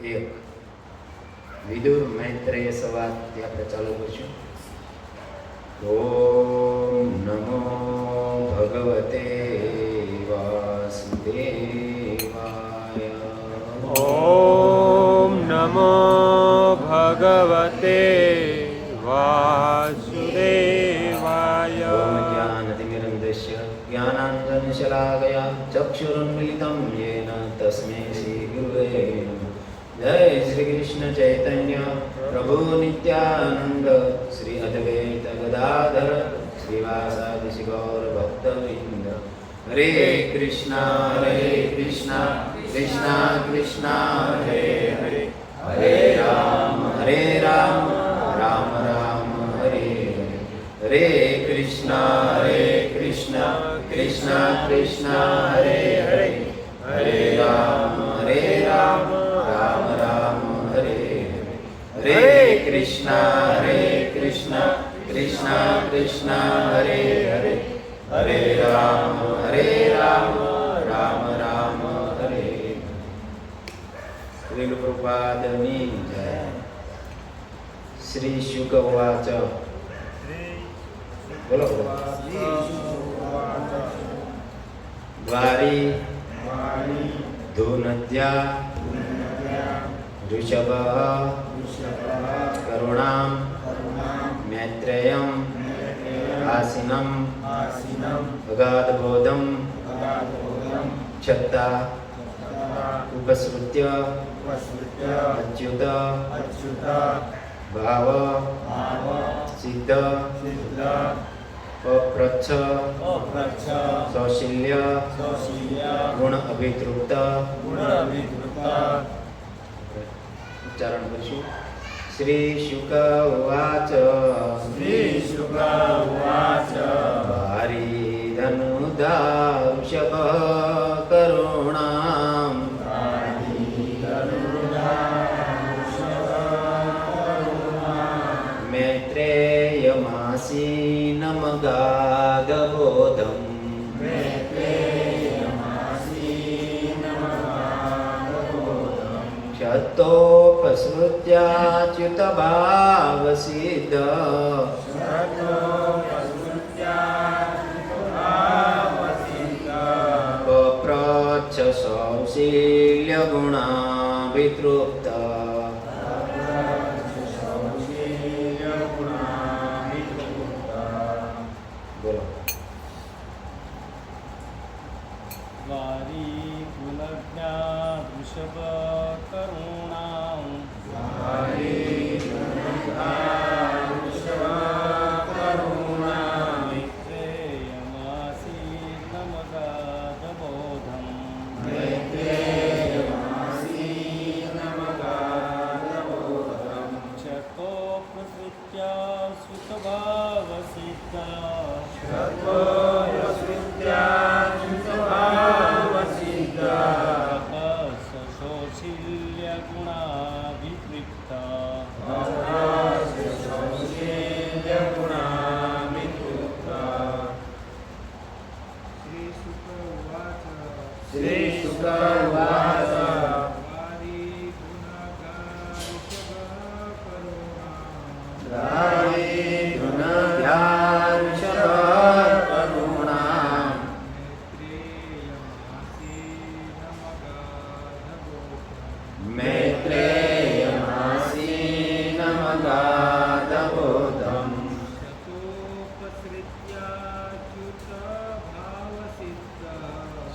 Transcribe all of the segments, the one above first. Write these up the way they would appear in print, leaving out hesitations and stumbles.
એક વિદુર મૈત્રેય સંવાદ આપણે ચાલુ કરીશું. ઓમ નમો ભગવતે વાસુદેવાય. ઓમ નમો ભગવતે વાસુદેવાય. ઓમ જ્ઞાનતિમિરન્ધસ્ય જ્ઞાનાંજનશલાકયા ચક્ષુરુન્મિલિतं येन તસ્मै શ્રી ગુરવે નમઃ. જય શ્રી કૃષ્ણ ચૈતન્ય પ્રભુ નિત્યાનંદ શ્રી અદ્વૈત ગદાધર શ્રીવાસાદિ ગૌર ભક્તવૃંદ. હરે કૃષ્ણ કૃષ્ણ કૃષ્ણ હરે હરે, હરે રામ રામ રામ હરે હરે. હરે કૃષ્ણ કૃષ્ણ કૃષ્ણ હરે હરે, હરે રામ રામ રામ હરે હરે. હરે કૃષ્ણ કૃષ્ણ કૃષ્ણ હરે હરે, હરે રામ રામ રામ હરે. શ્રીલ પ્રભુપાદની જય. શ્રી શુક ઉવાચ. બોલો દ્વારી ધૂનદ્યા ઋષભ કરુણામ મૈત્રેયમ આસીનમ અગાધબોધમ છત્તા ઉપસૃત્ય અચ્યુત ભાવ સિદ્ધ અપ્રચ્છ સૌશલ્ય ગુણ અભિતૃપ્ત. ઉચ્ચારણ કરીશું. શ્રી શુક ઉવાચ. ભારી ધનુધા વૃષભ કરુણામ મૈત્રેયમાસીનમગાધબોધમ. ક્ષતોપસૃત્યાચ્યુત ભાવસિદ્ધ. પપ્રચ્છ સૌશીલ્ય ગુણાભિતૃપ્ત. બોલો. વારી ગુણજ્ઞા વૃષભ કરુણાં મૈત્રેયમાસીનમગાધબોધં ચકોપ્રસૃત્યા સૌશીલ્ય ગુણાભિતૃપ્ત. શ્રી શુક ઉવાચ. દ્વારી ધૂનદ્યા ઋષભ કરુણામ મૈત્રેયમાસીનમગાધબોધમ.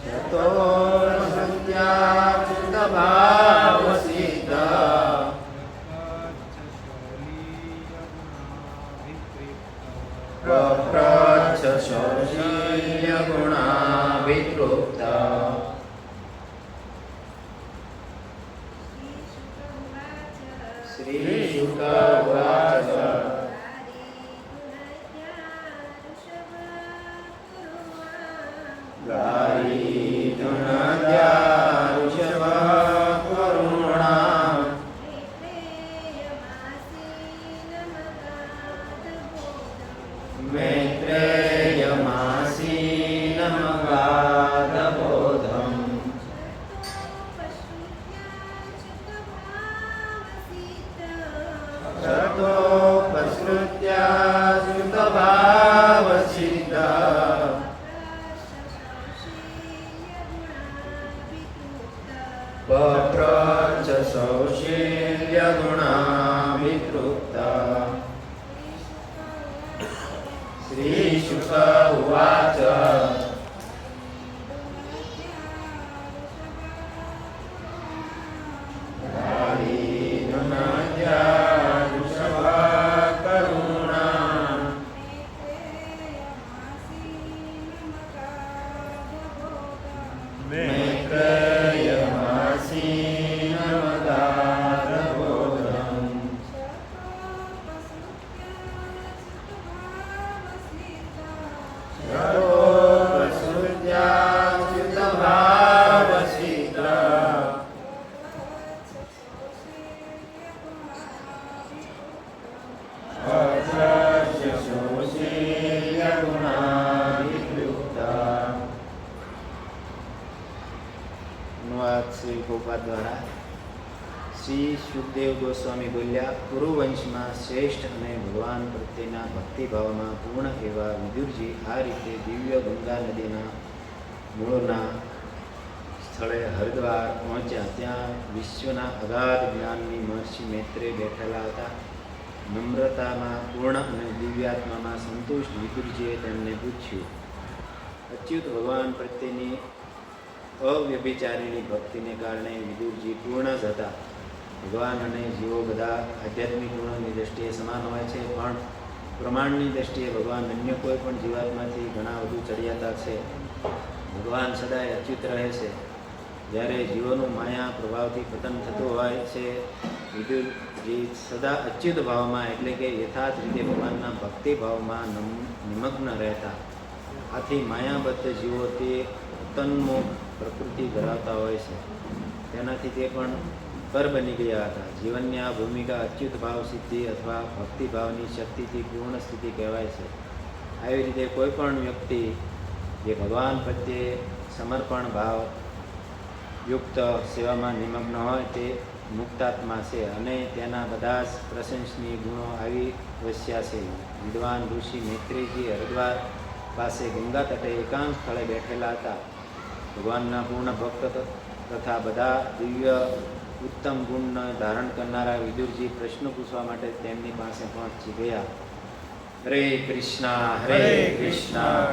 ક્ષતોપસૃત્યાચ્યુત ભાવસિદ્ધ. પપ્રચ્છ સૌશીલ્ય ગુણાભિતૃપ્ત. શ્રી શુક ઉવાચ. દ્વારી ધૂનદ્યા ઋષભ કરુણામ મૈત્રેયમાસીનમગાધબોધમ. શબ્દોપસૃત્ય શુદ્ધભાવસિદ્ધ પપ્રચ્છ સૌશીલ્ય ગુણાવિતૃપ્ત શ્રી શુક ઉવાચ શ્રી સુખદેવ ગોસ્વામી બોલ્યા, પુરુવંશમાં શ્રેષ્ઠ અને ભગવાન પ્રત્યેના ભક્તિભાવમાં પૂર્ણ એવા વિદુરજી આ રીતે દિવ્ય ગંગા નદીના મૂળના સ્થળે હરિદ્વાર પહોંચ્યા. ત્યાં વિશ્વના અગાધ જ્ઞાનની મહર્ષિ મૈત્રેય બેઠેલા હતા. નમ્રતામાં પૂર્ણ અને દિવ્યાત્મામાં સંતુષ્ટ વિદુરજીએ તેમને પૂછ્યું, અચ્યુત ભગવાન પ્રત્યેની અવ્યભિચારીની ભક્તિને કારણે વિદુરજી પૂર્ણ જ હતા. ભગવાન અને જીવો બધા આધ્યાત્મિક ગુણોની દ્રષ્ટિએ સમાન હોય છે, પણ પ્રમાણની દ્રષ્ટિએ ભગવાન અન્ય કોઈ પણ જીવાત્માથી ઘણા વધુ ચડિયાતા છે. ભગવાન સદાય અચ્યુત રહે છે. જ્યારે જીવોનું માયા પ્રભાવથી પતન થતું હોય છે, વિદુરજી સદા અચ્યુત ભાવમાં એટલે કે યથાર્થ રીતે ભગવાનના ભક્તિ ભાવમાં નિમગ્ન રહેતા. આથી માયાબદ્ધ જીવો તે તન્મુખ પ્રકૃતિ ધરાવતા હોય છે. તેનાથી તે પણ પર બની ગયા હતા. જીવનની આ ભૂમિકા અચ્યુત ભાવ સિદ્ધિ અથવા ભક્તિભાવની શક્તિથી પૂર્ણ સ્થિતિ કહેવાય છે. આવી રીતે કોઈ પણ વ્યક્તિ જે ભગવાન પ્રત્યે સમર્પણ ભાવ યુક્ત સેવામાં નિમગ્ન હોય તે મુક્તાત્મા છે અને તેના બધા જ પ્રશંસનીય ગુણો આવી વસ્યા છે. વિદ્વાન ઋષિ મૈત્રેયજી હરિદ્વાર પાસે ગંગા તટે એકાંત સ્થળે બેઠેલા હતા. ભગવાનના પૂર્ણ ભક્ત તથા બધા દિવ્ય ઉત્તમ ગુણ ધારણ કરનારા વિદુરજી પ્રશ્ન પૂછવા માટે તેમની પાસે પહોંચી ગયા. હરે કૃષ્ણ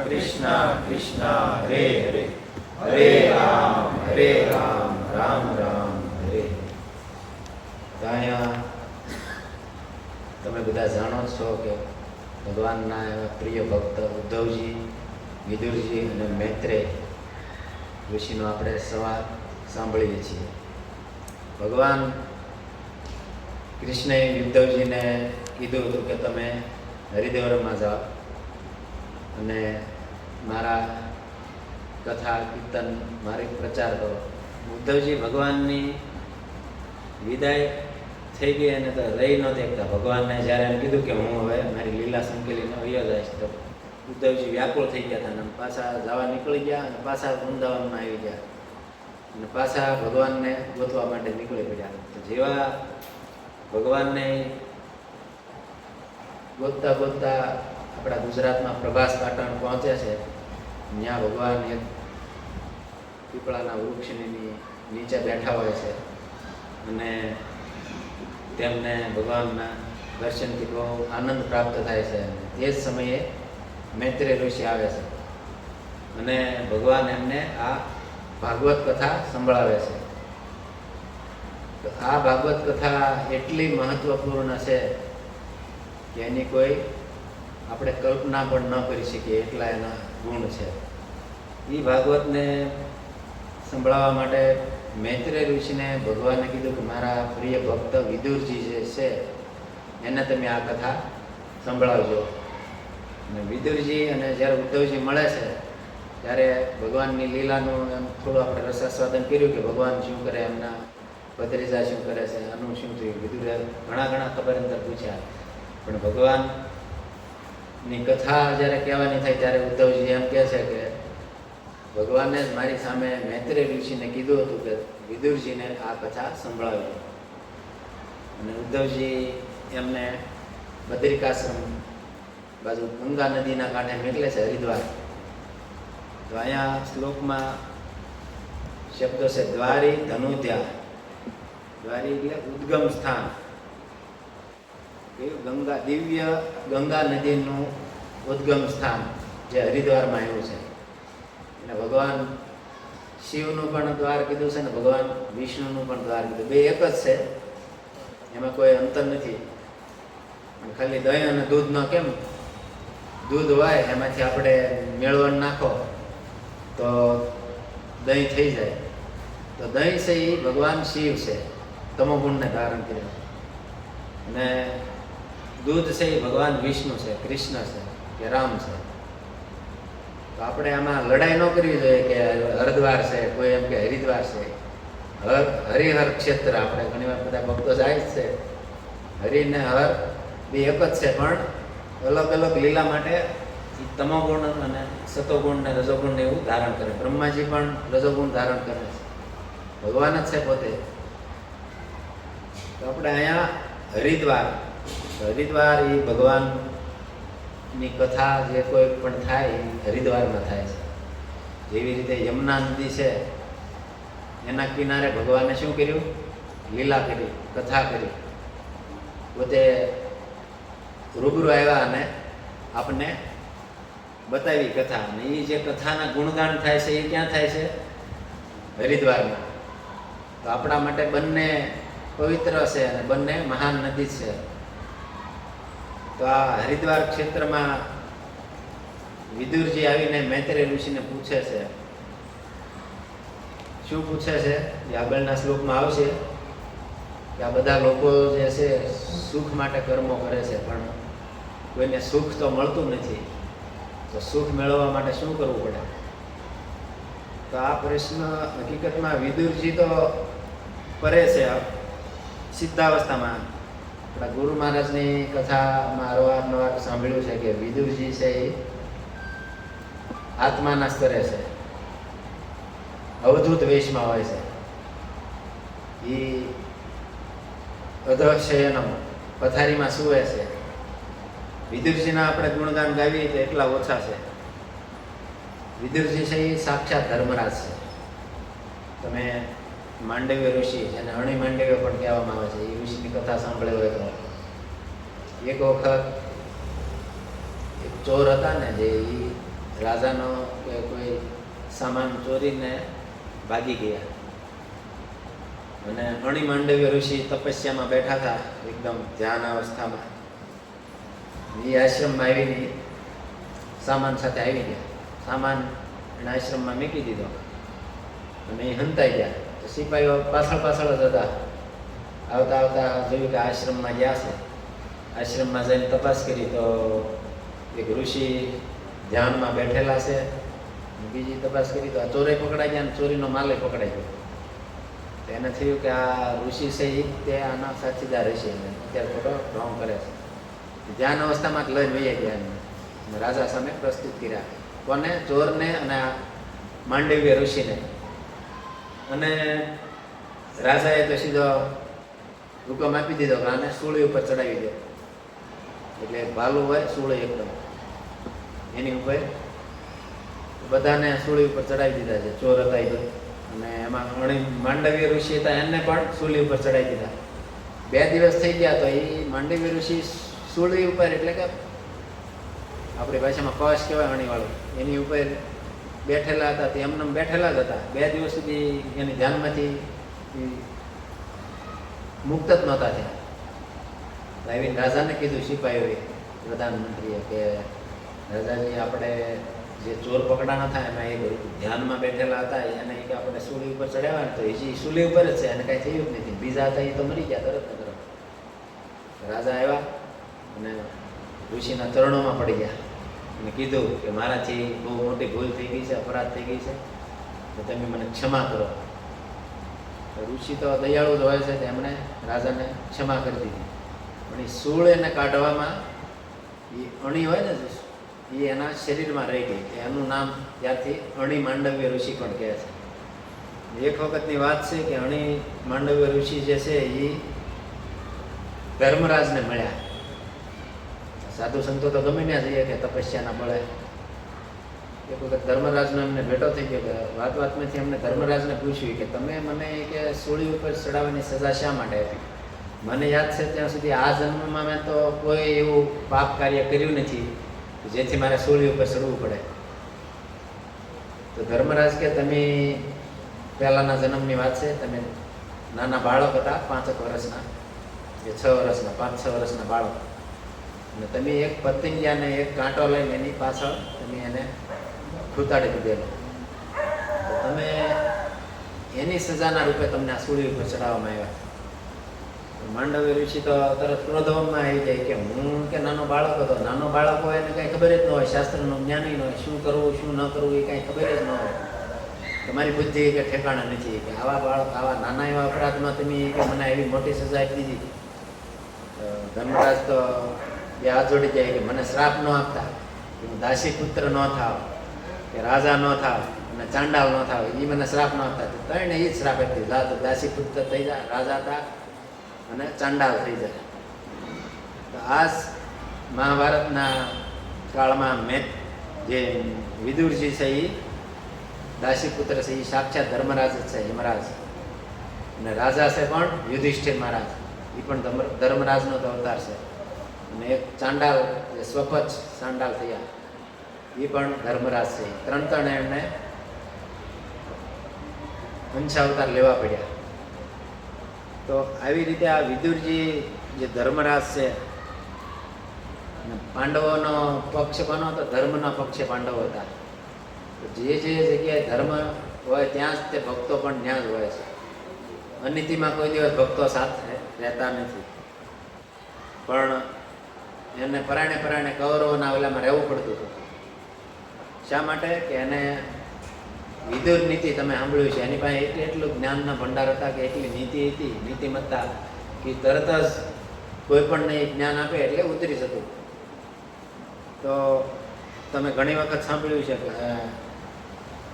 કૃષ્ણ કૃષ્ણ હરે હરે, હરે રામ રામ રામ હરે. અહીંયા તમે બધા જાણો છો કે ભગવાનના એવા પ્રિય ભક્ત ઉદ્ધવજી, વિદુરજી અને મૈત્રેય ઋષિનો આપણે સંવાદ સાંભળીએ છીએ. ભગવાન કૃષ્ણએ ઉદ્ધવજીને કીધું હતું કે તમે હરિદ્વારમાં જાઓ અને મારા કથા કીર્તન મારી પ્રચાર કરો. ઉદ્ધવજી ભગવાનની વિદાય થઈ ગઈ અને તો રહી નહોતી શકતા. ભગવાનને જ્યારે એમ કીધું કે હું હવે મારી લીલા સંકેલીને વયો જઈશ, તો ઉદ્ધવજી વ્યાકુળ થઈ ગયા હતા અને પાછા જવા નીકળી ગયા અને પાછા વૃંદાવનમાં આવી ગયા અને પાછા ભગવાનને ગોતવા માટે નીકળી પડ્યા. તો જેવા ભગવાનને ગોતતા ગોતતા આપણા ગુજરાતમાં પ્રભાસ પાટણ પહોંચે છે. ત્યાં ભગવાન એક પીપળાના વૃક્ષની નીચે બેઠા હોય છે અને તેમને ભગવાનના દર્શનથી બહુ આનંદ પ્રાપ્ત થાય છે. તે જ સમયે મૈત્રેય ઋષિ આવે છે અને ભગવાન એમને આ ભાગવત કથા સંભળાવે છે. તો આ ભાગવત કથા એટલી મહત્વપૂર્ણ છે કે એની કોઈ આપણે કલ્પના પણ ન કરી શકીએ એટલા એના ગુણ છે. એ ભાગવતને સંભળાવવા માટે મૈત્રેય ઋષિને ભગવાને કીધું કે મારા પ્રિય ભક્ત વિદુરજી જે છે એને તમે આ કથા સંભળાવજો. અને વિદુરજી અને જ્યારે ઉદ્ધવજી મળે છે ત્યારે ભગવાનની લીલાનું એમ થોડું આપણે રસાસ્વાદન કર્યું કે ભગવાન શું કરે, એમના ભત્રીજા શું કરે છે, આનું શું થયું. વિદુરે ઘણા ખબર અંદર પૂછ્યા, પણ ભગવાનની કથા જ્યારે કહેવાની થાય ત્યારે ઉદ્ધવજી એમ કહે છે કે ભગવાને જ મારી સામે મૈત્રેય ઋષિને કીધું હતું કે વિદુરજીને આ કથા સંભળાવી. અને ઉદ્ધવજી એમને બદ્રિકાશ્રમ બાજુ ગંગા નદીના કાંઠે મોકલે છે, હરિદ્વાર. તો અહીંયા શ્લોકમાં શબ્દો છે દ્વારી ધનુધ્યા. દ્વારી એટલે ઉદ્ગમ સ્થાન, ગંગા, દિવ્ય ગંગા નદીનું ઉદ્ગમ સ્થાન જે હરિદ્વારમાં આવ્યું છે. અને ભગવાન શિવનું પણ દ્વાર કીધું છે ને ભગવાન વિષ્ણુનું પણ દ્વાર કીધું. બે એક જ છે, એમાં કોઈ અંતર નથી. ખાલી દહીં અને દૂધનો કેમ, દૂધ હોય એમાંથી આપણે મેળવણ નાખો તો દહીં થઈ જાય. તો દહીં છે એ ભગવાન શિવ છે, તમોગુણને ધારણ કર્યો. અને દૂધ છે એ ભગવાન વિષ્ણુ છે, કૃષ્ણ છે કે રામ છે. તો આપણે આમાં લડાઈ ન કરવી જોઈએ કે હરિદ્વાર છે, કોઈ એમ કે હરિદ્વાર છે. હરિહર ક્ષેત્ર, આપણે ઘણી વાર બધા ભક્તો જાય જ છે. હરિ ને હર બે એક જ છે, પણ અલગ અલગ લીલા માટે તમોગુણ અને સતોગુણ ને રજોગુણ ને એવું ધારણ કરે. બ્રહ્માજી પણ રજોગુણ ધારણ કરે છે, ભગવાન જ છે પોતે. તો આપણે અહીંયા હરિદ્વાર, હરિદ્વાર એ ભગવાનની કથા જે કોઈ પણ થાય એ હરિદ્વારમાં થાય છે. જેવી રીતે યમુના નદી છે, એના કિનારે ભગવાને શું કર્યું? લીલા કરી, કથા કરી. પોતે રૂબરૂ આવ્યા અને આપણને બતાવી કથા. અને એ જે કથાના ગુણગાન થાય છે એ ક્યાં થાય છે? હરિદ્વારમાં. તો આપણા માટે બંને પવિત્ર છે અને બંને મહાન નદી છે. તો આ હરિદ્વાર ક્ષેત્રમાં વિદુરજી આવીને મૈત્રેય ઋષિને પૂછે છે. શું પૂછે છે એ આગળના શ્લોકમાં આવશે કે આ બધા લોકો જે છે સુખ માટે કર્મો કરે છે, પણ કોઈને સુખ તો મળતું નથી. તો સુખ મેળવવા માટે શું કરવું પડે? તો આ પ્રશ્ન હકીકતમાં વિદુરજી તો કરે છે સિદ્ધાવસ્થામાં. આપણા ગુરુ મહારાજની કથામાં અવારનવાર સાંભળ્યું છે કે વિદુરજી છે એ આત્માના સ્તરે છે, અવધૂત વેશમાં હોય છે. એ અધશયનમ, પથારીમાં સૂવે છે. વિદુરજીના આપણે ગુણગાન ગાવીએ તો એટલા ઓછા છે. વિદુરજી છે એ સાક્ષાત ધર્મરાજ છે. તમે માંડવ્ય ઋષિ, અને અણી માંડવ્ય પણ કહેવામાં આવે છે, એ ઋષિની કથા સાંભળે હોય તો. એક વખત એક ચોર હતા ને, જે એ રાજાનો કે કોઈ સામાન ચોરીને ભાગી ગયા. અને અણી માંડવ્ય ઋષિ તપસ્યામાં બેઠા હતા, એકદમ ધ્યાન અવસ્થામાં. એ આશ્રમમાં આવીને સામાન સાથે આવી ગયા. સામાન એના આશ્રમમાં મૂકી દીધો અને એ હંતાઈ ગયા. તો સિપાહીઓ પાછળ પાછળ જ હતા. આવતા આવતા જોયું કે આશ્રમમાં ગયા છે. આશ્રમમાં જઈને તપાસ કરી તો એક ઋષિ ધ્યાનમાં બેઠેલા છે. બીજી તપાસ કરી તો આ ચોરે પકડાઈ ગયા અને ચોરીનો માલે પકડાઈ ગયો. તો એને થયું કે આ ઋષિ છે એ તે આના સાથીદાર હશે, અત્યારે ખોટો ઢોંગ કરે છે. ધ્યાન અવસ્થામાં જ લઈને વહી ગયા અને રાજા સામે પ્રસ્તુત કર્યા. કોને? ચોરને અને આ માંડવ્ય ઋષિને. અને રાજાએ તો સીધો હુકમ આપી દીધો કે આને સૂળી ઉપર ચડાવી દો. એટલે ભાલું હોય સૂળી એકદમ, એની ઉપર બધાને સૂળી ઉપર ચડાવી દીધા છે. ચોર હતા એ, અને એમાં અણી માંડવ્ય ઋષિ હતા એને પણ સૂળી ઉપર ચડાવી દીધા. 2 દિવસ થઈ ગયા તો એ માંડવ્ય ઋષિ સૂળી ઉપર, એટલે કે આપણી ભાષામાં કવચ કહેવાય અણીવાળું, એની ઉપર બેઠેલા હતા. તે એમને બેઠેલા જ હતા. 2 દિવસ સુધી એની ધ્યાનમાંથી મુક્ત જ નહોતા થયા. આવીને રાજાને કીધું સિપાહીઓએ, પ્રધાનમંત્રીએ, કે રાજાજી આપણે જે ચોર પકડાના હતા એમાં એ ધ્યાનમાં બેઠેલા હતા, એને કે આપણે સૂળી ઉપર ચડાવ્યા ને તો હજી સૂળી ઉપર જ છે, એને કાંઈ થયું જ નથી. બીજા હતા એ તો મરી ગયા તરત ને તરત. રાજા આવ્યા અને ઋષિના ચરણોમાં પડી ગયા અને કીધું કે મારાથી બહુ મોટી ભૂલ થઈ ગઈ છે, અપરાધ થઈ ગઈ છે, તો તમે મને ક્ષમા કરો. ઋષિ તો દયાળુ જ હોય છે, તેમણે રાજાને ક્ષમા કરી દીધી. પણ એ સૂળ એને કાઢવામાં એ અણી હોય ને, એ એના શરીરમાં રહી ગઈ. એનું નામ ત્યારથી અણી માંડવ્ય ઋષિ પણ કહે છે. એક વખતની વાત છે કે અણી માંડવ્ય ઋષિ જે છે એ ધર્મરાજને મળ્યા. સાધુ સંતો તો ગમે ત્યાં જઈએ કે તપસ્યાના બળે. એક વખત ધર્મરાજનો એમને ભેટો થઈ ગયો કે વાતમાંથી એમને ધર્મરાજને પૂછ્યું કે તમે મને કે સૂળી ઉપર ચડાવવાની સજા શા માટે આપી? મને યાદ છે ત્યાં સુધી આ જન્મમાં મેં તો કોઈ એવું પાપ કાર્ય કર્યું નથી જેથી મારે સૂળી ઉપર ચડવું પડે. તો ધર્મરાજ કે તમે પહેલાના જન્મની વાત છે, તમે નાના બાળક હતા 5 વર્ષના કે 6 વર્ષના 5-6 વર્ષના બાળક, અને તમે એક પતંગિયાને એક કાંટો લઈને એની પાછળ તમે એને ખૂતાડી દીધેલો. તો તમે એની સજાના રૂપે તમને આ સૂળી ઉપર ચડાવવામાં આવ્યા. માંડવ્ય ઋષિ તો તરત ક્રોધમાં આવી જાય કે હું કે નાનો બાળક હતો. નાનો બાળક હોય એને કાંઈ ખબર જ ન હોય, શાસ્ત્રનું જ્ઞાન ન હોય, શું કરવું શું ન કરવું એ કાંઈ ખબર જ ન હોય. તમારી બુદ્ધિ કે ઠેકાણા નથી કે આવા બાળક આવા નાના એવા અપરાધમાં તમે કે મને એવી મોટી સજા આપી દીધી. ધર્મરાજ તો બે હાથ જોડી જાય કે મને શ્રાપ ન આપતા, કે હું દાસી પુત્ર ન થાવ, કે રાજા ન થાવ અને ચાંડાલ ન થાવ, એ મને શ્રાપ ન આપતા. ત્રણે એ જ શ્રાપ આપી દીધા, દાસી પુત્ર થઈ જાય, રાજા થા અને ચાંડાલ થઈ જાય. તો આ મહાભારતના કાળમાં જે વિદુરજી છે એ દાસી પુત્ર છે, એ સાક્ષાત ધર્મરાજ જ છે, યમરાજ. અને રાજા છે પણ યુધિષ્ઠિર મહારાજ, એ પણ ધર્મરાજનો તો અવતાર છે. અને એક ચાંડાલ જે સ્વપચ ચાંડાલ થયા એ પણ ધર્મરાજ છે. ત્રણ એમને અંશા અવતાર લેવા પડ્યા. તો આવી રીતે આ વિદુરજી જે ધર્મરાજ છે, પાંડવોનો પક્ષ કોનો હતો? ધર્મના પક્ષે પાંડવો હતા. જે જગ્યાએ ધર્મ હોય ત્યાં જ તે ભક્તો પણ ત્યાં જ હોય છે. અનીતિમાં કોઈ દિવસ ભક્તો સાથે રહેતા નથી. પણ એને પરાણે કૌરવોના ઓલામાં રહેવું પડતું હતું. શા માટે? કે એને વિદુર નીતિ તમે સાંભળ્યું છે, એની પાસે એટલું જ્ઞાનના ભંડાર હતા કે એટલી નીતિ હતી, નીતિમત્તા કે તરત જ કોઈ પણ જ્ઞાન આપે એટલે ઉતરી જતું. તો તમે ઘણી વખત સાંભળ્યું છે કે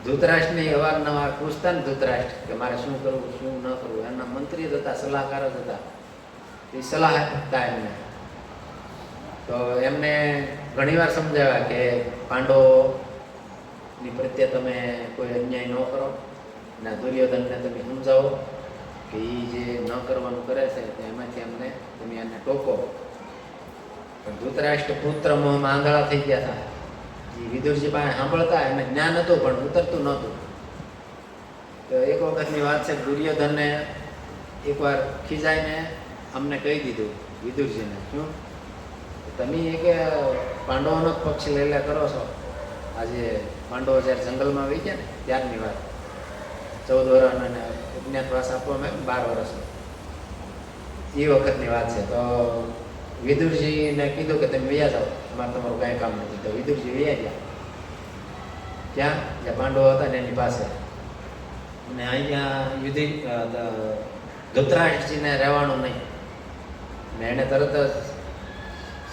ધૃતરાષ્ટ્રની અવારનવાર પૂછતા ને ધૃતરાષ્ટ્ર કે મારે શું કરવું શું ન કરવું, એમના મંત્રી જ હતા, સલાહકાર જ હતા, એ સલાહ આપતા એમને. તો એમને ઘણીવાર સમજાવ્યા કે પાંડવોની પ્રત્યે તમે કોઈ અન્યાય ન કરો, ને દુર્યોધનને તમે સમજાવો કે એ જે ન કરવાનું કરે છે એમાંથી અમને તમે એને ટોકો. પણ ધૃતરાષ્ટ્ર પુત્ર મોહમાં આંધળા થઈ ગયા હતા. એ વિદુરજી પાસે સાંભળતા, એને જ્ઞાન હતું પણ ઉતરતું નહોતું. તો એક વખતની વાત છે, દુર્યોધનને એકવાર ખીજાઈને અમને કહી દીધું વિદુરજીને, શું તમે એક પાંડવોનો જ પક્ષ લઈ કરો છો. આજે પાંડવો જ્યારે જંગલમાં વહી ગયા ને ત્યારની વાત, 14 વર્ષ અને અજ્ઞાતવાસ આપવામાં આવ્યો 12 વર્ષનો, એ વખતની વાત છે. તો વિદુરજીને કીધું કે તમે વૈયા જાઓ, અમારે તમારું કાંઈ કામ નથી. તો વિદુરજી વૈયા ગયા ત્યાં જ્યાં પાંડવો હતા ને એની પાસે. અને અહીંયા ધૃતરાષ્ટ્રજીને રહેવાનું નહીં, ને એને તરત જ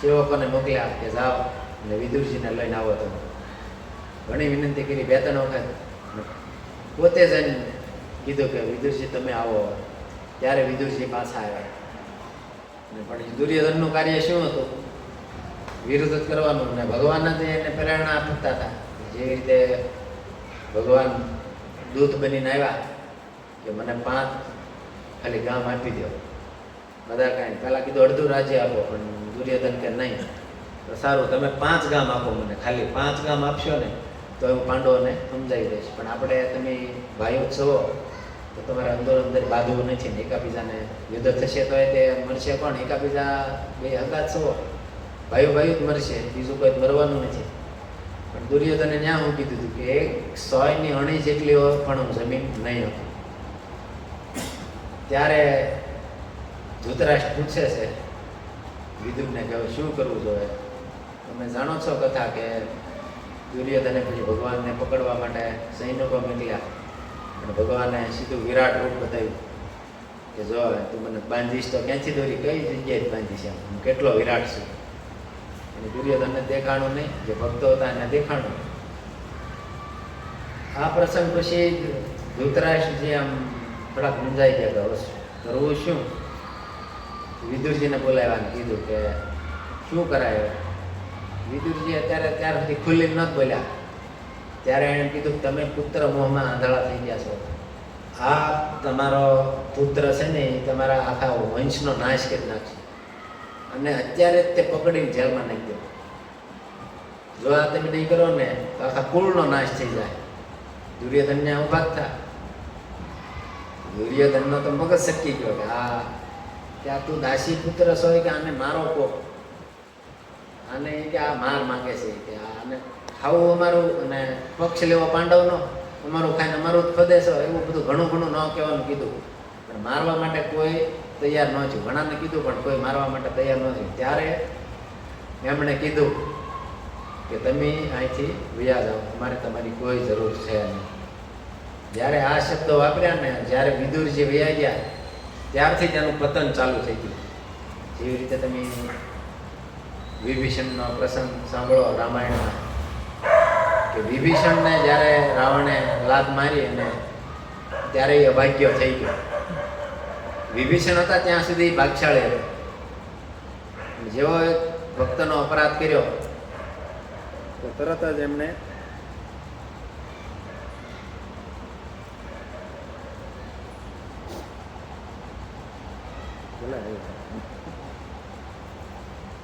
સેવકોને મોકલ્યા કે જાઓ અને વિદુરજીને લઈને આવો. તમે ઘણી વિનંતી કરી, 2-3 વખત પોતે જઈને કીધું કે વિદુરજી તમે આવો. ત્યારે વિદુરજી પાછા આવ્યા. પણ દુર્યોધનનું કાર્ય શું હતું? વિરુદ્ધ જ કરવાનું. અને ભગવાન જ એને પ્રેરણા આપતા હતા. જેવી રીતે ભગવાન દૂત બનીને આવ્યા કે મને 5 ખાલી ગામ આપી દો, બધા કાંઈ પહેલાં કીધું અડધું રાજ્ય આપો, પણ દુર્યોધન કે નહીં, તો સારું તમે 5 ગામ આપો મને, ખાલી 5 ગામ આપશો ને તો હું પાંડવોને સમજાવી દઈશ. પણ આપણે તમે ભાઈઓ છો તો તમારે અંદર બાંધવું નથી ને એકાબીજાને યુદ્ધ થશે તો એ તે મરશે પણ એકાબીજા બે હંગાત છો, ભાઈઓ જ મરશે, બીજું કોઈ મરવાનું નથી. પણ દુર્યોધને ત્યાં હું કીધું હતું કે 100ની અણી જેટલી પણ જમીન નહીં હતી. ત્યારે ધૃતરાષ્ટ્ર પૂછે છે વિદુરને કે શું કરવું જોઈએ? તમે જાણો છો કથા કે દુર્યોધને પછી ભગવાનને પકડવા માટે સૈનિકો મોકલ્યા અને ભગવાને સીધું વિરાટ રૂપ બતાવ્યું કે જો તું મને બાંધીશ તો ક્યાંથી દોરી કઈ જગ્યાએ બાંધીશ, હું કેટલો વિરાટ છું. અને દુર્યોધનને દેખાણું નહીં, જે ભક્તો હતા એને દેખાણું. આ પ્રસંગ પછી ધૃતરાષ્ટ્રજી આમ થોડાક મૂંઝાઈ ગયા કે કરવું શું? વિદુરજીને બોલાવ્યા અને કીધું કે શું કરાય. વિદુરજી અત્યારે ત્યાર સુધી ખુલ્લી નહોત બોલ્યા. ત્યારે એણે કીધું કે તમે પુત્ર મોહમાં આંધળા થઈ ગયા છો. આ તમારો પુત્ર છે ને એ તમારા આખા વંશનો નાશ કરી નાખશે અને અત્યારે જ તે પકડીને જેલમાં નાખી દો. જો આ તમે નહીં કરો ને તો આખા કુળનો નાશ થઈ જાય. દુર્યોધનને ઉભા જ થા. દુર્યોધનનો તો મગજ સટકી ગયો કે આ તું દાસી પુત્ર છો કે આને મારો કો, આને કે આ માર માંગે છે કે આને ખાવું અમારું અને પક્ષ લેવો પાંડવનો, અમારું ખાઈને અમારું જ ખોદે છો, એવું બધું ઘણું ઘણું ન કહેવાનું કીધું. પણ મારવા માટે કોઈ તૈયાર ન થયું. ઘણાને કીધું પણ કોઈ મારવા માટે તૈયાર ન થયું. ત્યારે એમણે કીધું કે તમે અહીંથી વયા જાઓ, અમારે તમારી કોઈ જરૂર છે નહીં. જ્યારે આ શબ્દો વાપર્યા ને, જ્યારે વિદુરજી વયા ગયા ત્યારથી તેનું પતન ચાલુ થઈ ગયું. જેવી રીતે તમે વિભીષણનો પ્રસંગ સાંભળો રામાયણમાં, કે વિભીષણને જ્યારે રાવણે લાત મારી અને ત્યારે એ અભાગ્ય થઈ ગયો. વિભીષણ હતા ત્યાં સુધી ભાગશાળી હતો. જેવો એક ભક્તનો અપરાધ કર્યો તો તરત જ એમણે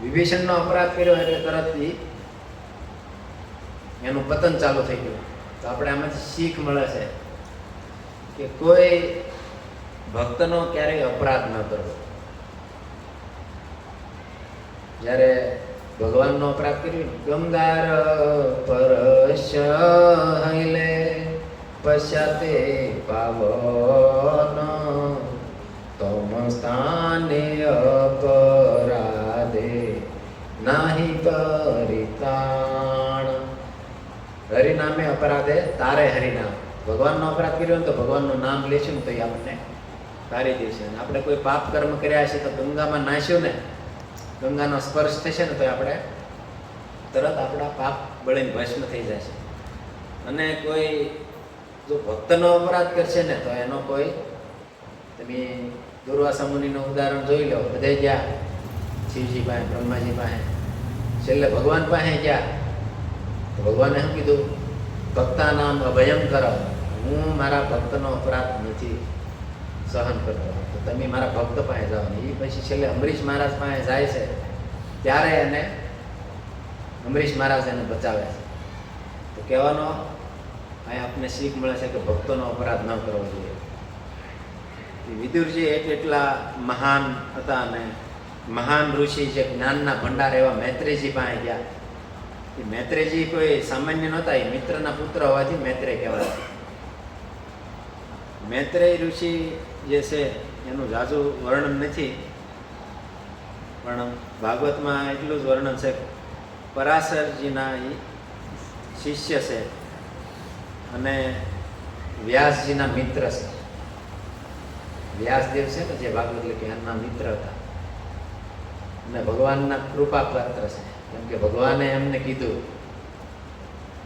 વિભીષણનો અપરાધ કર્યો એટલે તરત એનું પતન ચાલુ થઈ ગયું. તો આપણે આમાંથી શીખ મળે છે કે કોઈ ભક્તનો ક્યારેય અપરાધ ન કરવો. જ્યારે ભગવાનનો અપરાધ કર્યો, ગંગાર પરશલે પશ્ચાતે પાવન તમ સ્થાને અપરાધે નાહી પરિતાણ. હરિનામે અપરાધે તારે હરિનામ. ભગવાનનો અપરાધ કર્યો ને તો ભગવાનનું નામ લેશું ને તો એ આપણને તારી દેશે. અને આપણે કોઈ પાપ કર્મ કર્યા છે તો ગંગામાં નાખ્યું ને, ગંગાનો સ્પર્શ થશે ને તો આપણે તરત આપણા પાપ બળીને ભસ્મ થઈ જશે. અને કોઈ જો ભક્તનો અપરાધ કરશે ને તો એનો કોઈ, તમે દુર્વાસા મુનિનું ઉદાહરણ જોઈ લો. બધે ગયા શિવજી પાસે, બ્રહ્માજી પાસે, છેલ્લે ભગવાન પાસે ગયા તો ભગવાને શું કીધું? ભક્તા નામ અભયમ કરો, હું મારા ભક્તનો અપરાધ નથી સહન કરતો, તો તમે મારા ભક્ત પાસે જાઓ. ને એ પછી છેલ્લે અમરીશ મહારાજ પાસે જાય છે ત્યારે એને અમરીશ મહારાજ એને બચાવે છે. તો કહેવાનો અહીં આપણને શીખ મળે છે કે ભક્તોનો અપરાધ ન કરવો જોઈએ. વિદુરજી એટલા મહાન હતા અને મહાન ઋષિ જે જ્ઞાનના ભંડાર એવા મૈત્રેયજી પાસે ગયા. એ મૈત્રેયજી કોઈ સામાન્ય નહોતા, એ મિત્રના પુત્ર હોવાથી મૈત્રેય કહેવાય. મૈત્રેય ઋષિ જે છે એનું ઝાઝુ વર્ણન નથી, પણ ભાગવતમાં એટલું જ વર્ણન છે. પરાશરજીના એ શિષ્ય છે અને વ્યાસજીના મિત્ર છે. વ્યાસદેવ છે ને જે ભાગવત લખે એમના મિત્ર હતા અને ભગવાનના કૃપા પાત્ર છે. કેમ કે ભગવાને એમને કીધું,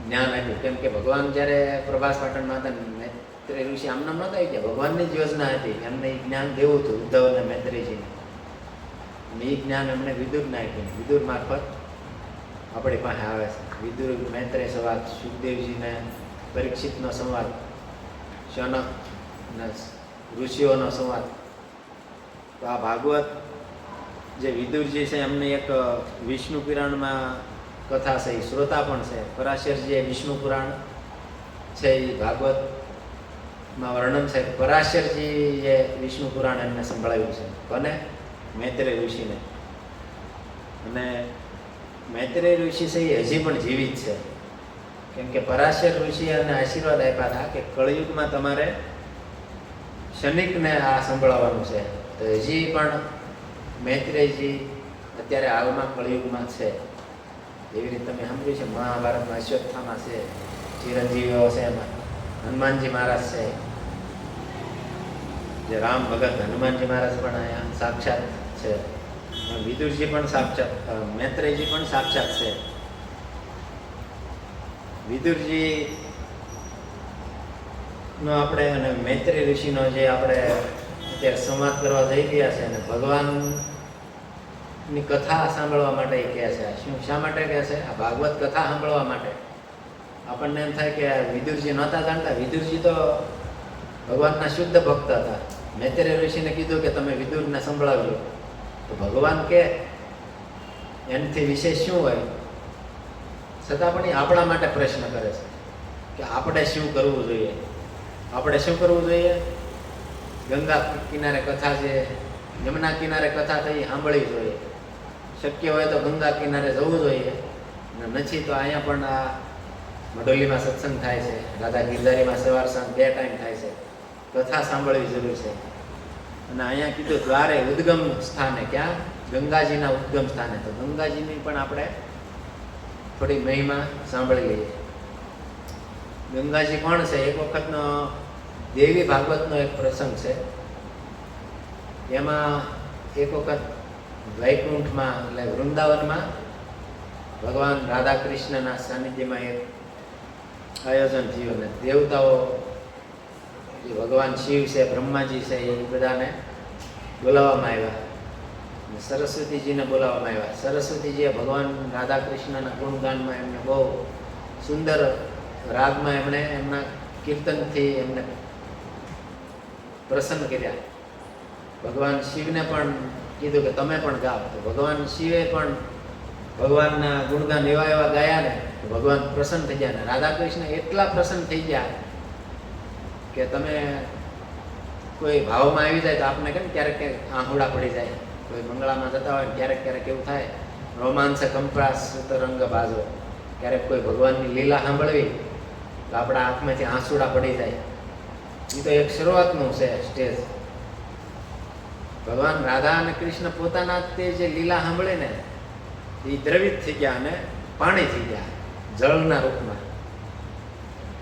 જ્ઞાન આપ્યું. કેમ કે ભગવાન જ્યારે પ્રભાસ પાટણમાં હતા, મૈત્રેય ઋષિ આમનામ નહોતા આવી ગયા, ભગવાનની જ યોજના હતી. એમને એ જ્ઞાન દેવું હતું ઉદ્ધવ અને મૈત્રેયજીને. અને એ જ્ઞાન એમને વિદુરને આપ્યું. વિદુર મારફત આપણી પાસે આવે છે. વિદુર મૈત્રેય સંવાદ, સુખદેવજીને પરીક્ષિતનો સંવાદ, શનક અને ઋષિઓનો સંવાદ. તો આ ભાગવત જે વિદુરજી છે એમને એક વિષ્ણુ પુરાણમાં કથા છે, એ શ્રોતા પણ છે. પરાશરજી એ વિષ્ણુ પુરાણ છે એ ભાગવતમાં વર્ણન છે. પરાશરજી એ વિષ્ણુ પુરાણ એમને સંભળાવ્યું છે. કોને? મૈત્રેય ઋષિને. અને મૈત્રેય ઋષિ છે એ હજી પણ જીવિત છે. કેમ કે પરાશર ઋષિ એને આશીર્વાદ આપ્યા હતા કે કળયુગમાં તમારે શનિકને આ સંભળાવવાનું છે. તો હજી પણ મૈત્રેયજી અત્યારે હાલમાં કળયુગમાં છે. એવી રીતે તમે સાંભળ્યું છે મહાભારતમાં અશ્વત્થામા છે, ચિરંજીવીઓ છે, એમાં હનુમાનજી મહારાજ છે, જે રામ ભગત હનુમાનજી મહારાજ પણ અહીંયા સાક્ષાત છે. વિદુરજી પણ સાક્ષાત, મૈત્રેયજી પણ સાક્ષાત છે. વિદુરજી નો આપણે અને મૈત્રેય ઋષિનો જે આપણે અત્યારે સંવાદ કરવા જઈ રહ્યા છે, અને ભગવાન ની કથા સાંભળવા માટે એ કહે છે. શું શા માટે કહે છે? આ ભાગવત કથા સાંભળવા માટે. આપણને એમ થાય કે વિદુરજી નહોતા જાણતા. વિદુરજી તો ભગવાનના શુદ્ધ ભક્ત હતા. મૈત્રેય ઋષિને કીધું કે તમે વિદુરને સંભળાવજો. તો ભગવાન કે એનાથી વિશેષ શું હોય? છતાં પણ એ આપણા માટે પ્રશ્ન કરે છે કે આપણે શું કરવું જોઈએ. આપણે શું કરવું જોઈએ? ગંગા કિનારે કથા છે, યમુના કિનારે કથા થઈ સાંભળવી જોઈએ. શક્ય હોય તો ગંગા કિનારે જવું જોઈએ. અને નથી તો અહીંયા પણ આ મઢોલીમાં સત્સંગ થાય છે, રાધા ગિરધારીમાં સવાર સાંજ 2 ટાઈમ થાય છે. કથા સાંભળવી જરૂર છે. અને અહીંયા કીધું દ્વારે ઉદ્ગમ સ્થાને, ક્યાં? ગંગાજીના ઉદ્ગમ સ્થાને. તો ગંગાજીની પણ આપણે થોડી મહિમા સાંભળી લઈએ. ગંગાજી કોણ છે? એક વખતનો દેવી ભાગવતનો એક પ્રસંગ છે. એમાં એક વખત વૈકુંઠમાં એટલે વૃંદાવનમાં ભગવાન રાધા કૃષ્ણના સાનિધ્યમાં એક આયોજન થયું ને દેવતાઓ, જે ભગવાન શિવ છે, બ્રહ્માજી છે, એ બધાને બોલાવવામાં આવ્યા. સરસ્વતીજીને બોલાવવામાં આવ્યા. સરસ્વતીજીએ ભગવાન રાધા કૃષ્ણના ગુણગાનમાં એમને બહુ સુંદર રાગમાં એમણે એમના કીર્તનથી એમને પ્રસન્ન કર્યા. ભગવાન શિવને પણ કીધું કે તમે પણ ગાઓ. તો ભગવાન શિવે પણ ભગવાનના ગુણગાન એવા એવા ગાયા ને તો ભગવાન પ્રસન્ન થઈ ગયા. ને રાધા કૃષ્ણ એટલા પ્રસન્ન થઈ ગયા કે તમે કોઈ ભાવમાં આવી જાય તો આપને કેમ ક્યારેક આંહુડા પડી જાય. કોઈ મંગળામાં જતા હોય ને ક્યારેક ક્યારેક એવું થાય, રોમાંસ કંપરાસ રંગ બાજો. ક્યારેક કોઈ ભગવાનની લીલા સાંભળવી તો આપણા આંખમાંથી આંસુડા પડી જાય. એ તો એક શરૂઆતનું છે સ્ટેજ. ભગવાન રાધા અને કૃષ્ણ પોતાના તે જે લીલા સાંભળે ને એ દ્રવિત થઈ ગયા અને પાણી થઈ ગયા, જળના રૂપમાં.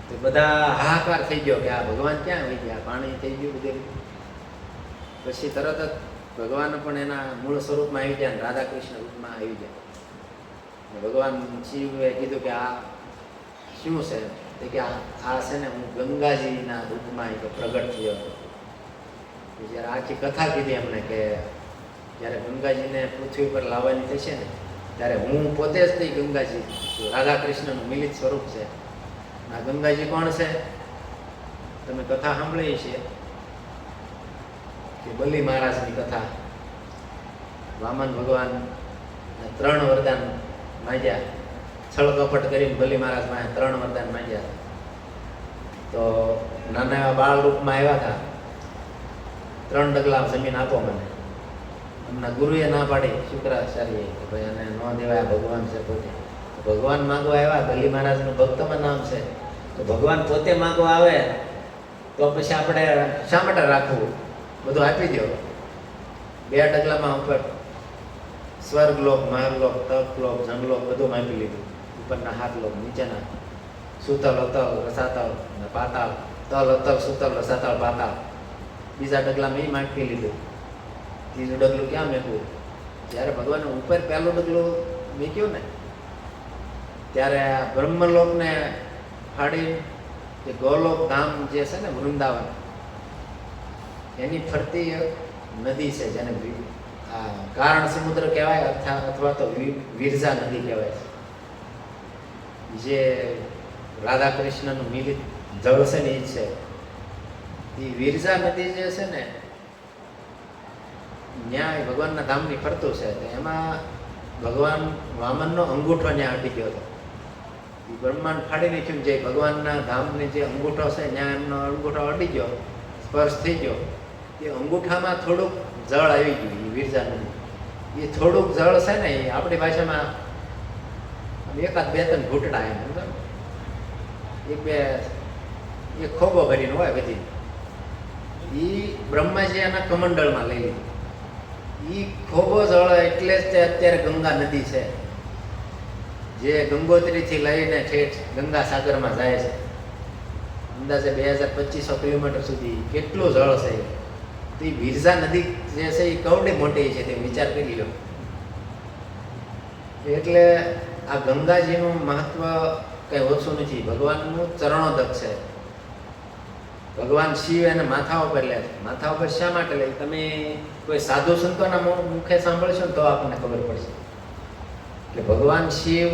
તો બધા હાહાકાર થઈ ગયો કે આ ભગવાન ક્યાં આવી ગયા, પાણી થઈ ગયું બધું. પછી તરત જ ભગવાન પણ એના મૂળ સ્વરૂપમાં આવી ગયા, રાધા કૃષ્ણ રૂપમાં આવી ગયા. ભગવાન શિવે કીધું કે આ શું છે? કે આ છે ને હું ગંગાજીના રૂપમાં પ્રગટ થયો હતો. જ્યારે આખી કથા કીધી એમણે કે જ્યારે ગંગાજીને પૃથ્વી પર લાવવાની થશે ને ત્યારે હું પોતે જ તે ગંગાજી, રાધા કૃષ્ણનું મિલિત સ્વરૂપ છે. આ ગંગાજી કોણ છે? તમે કથા સાંભળી છે કે બલિ મહારાજની કથા. વામન ભગવાન 3 વરદાન માંગ્યા, છળ કપટ કરીને બલિ મહારાજ પાસે 3 વરદાન માંગ્યા. તો નાના એવા બાળ રૂપમાં આવ્યા હતા. 3 ડગલા જમીન આપો મને. એમના ગુરુએ ના પાડી, શુક્રાચાર્યએ, કે ભાઈ આને ન દેવાય, ભગવાન છે પોતે. ભગવાન માંગવા આવ્યા, બલિ મહારાજનું ભક્તમાં નામ છે. તો ભગવાન પોતે માંગવા આવે તો પછી આપણે શા માટે રાખવું? બધું આપી દો. 2 ડગલામાં ઉપર સ્વર્ગલોક, મહારલોક, તપલોક, જંગલોક બધું આપી લીધું. ઉપરના 7 લોક, નીચેના સુતલ, અતલ, રસાતલ અને પાતાળ. તલ, અતલ, સુતલ, રસાતળ, પાતાળ. બીજા ડગલામાં એ માગી લીધું. ત્રીજું ડગલું ક્યાં મેકવું? જ્યારે ભગવાન ઉપર પહેલું ડગલું મૂક્યું ને ત્યારે આ બ્રહ્મલોકને ફાડી જે ગોલોક ધામ જે છે ને વૃંદાવન, એની ફરતી નદી છે જેને આ કારણ સમુદ્ર કહેવાય અથવા તો વિરજા નદી કહેવાય. જે રાધા કૃષ્ણનું મિલિત જળ છે ને એ જ છે. એ વિરજા નદી જે છે ને ન્યાય ભગવાનના ધામની ફરતું છે. તો એમાં ભગવાન વામનનો અંગૂઠો ત્યાં અડી ગયો હતો. એ બ્રહ્માંડ ફાડી નાખ્યું. જે ભગવાનના ધામની જે અંગૂઠો છે ત્યાં એમનો અંગૂઠો અડી ગયો, સ્પર્શ થઈ ગયો. એ અંગૂઠામાં થોડુંક જળ આવી ગયું. એ વિરજા નદી એ થોડુંક જળ છે ને એ આપણી ભાષામાં 1-2 ઘૂંટડા એમ સમજો. 1-2 ખોબો ભરીને હોય બધી. એ બ્રહ્માજી એના કમંડળમાં લઈ લીધું. એ ખોબો જળ એટલે જ તે અત્યારે ગંગા નદી છે, જે ગંગોત્રીથી લઈને ઠેઠ ગંગા સાગરમાં જાય છે. અંદાજે 2200 કિલોમીટર સુધી કેટલું જળ છે. તો એ વિરજા નદી જે છે એ કવડી મોટી છે, તે વિચાર કરી લો. એટલે આ ગંગાજીનું મહત્વ કંઈ ઓછું નથી. ભગવાનનું ચરણોદક છે. ભગવાન શિવ એને માથા ઉપર લે છે. માથા ઉપર શા માટે લે? તમે કોઈ સાધુ સંતોના મુખે સાંભળશો ને તો આપણને ખબર પડશે કે ભગવાન શિવ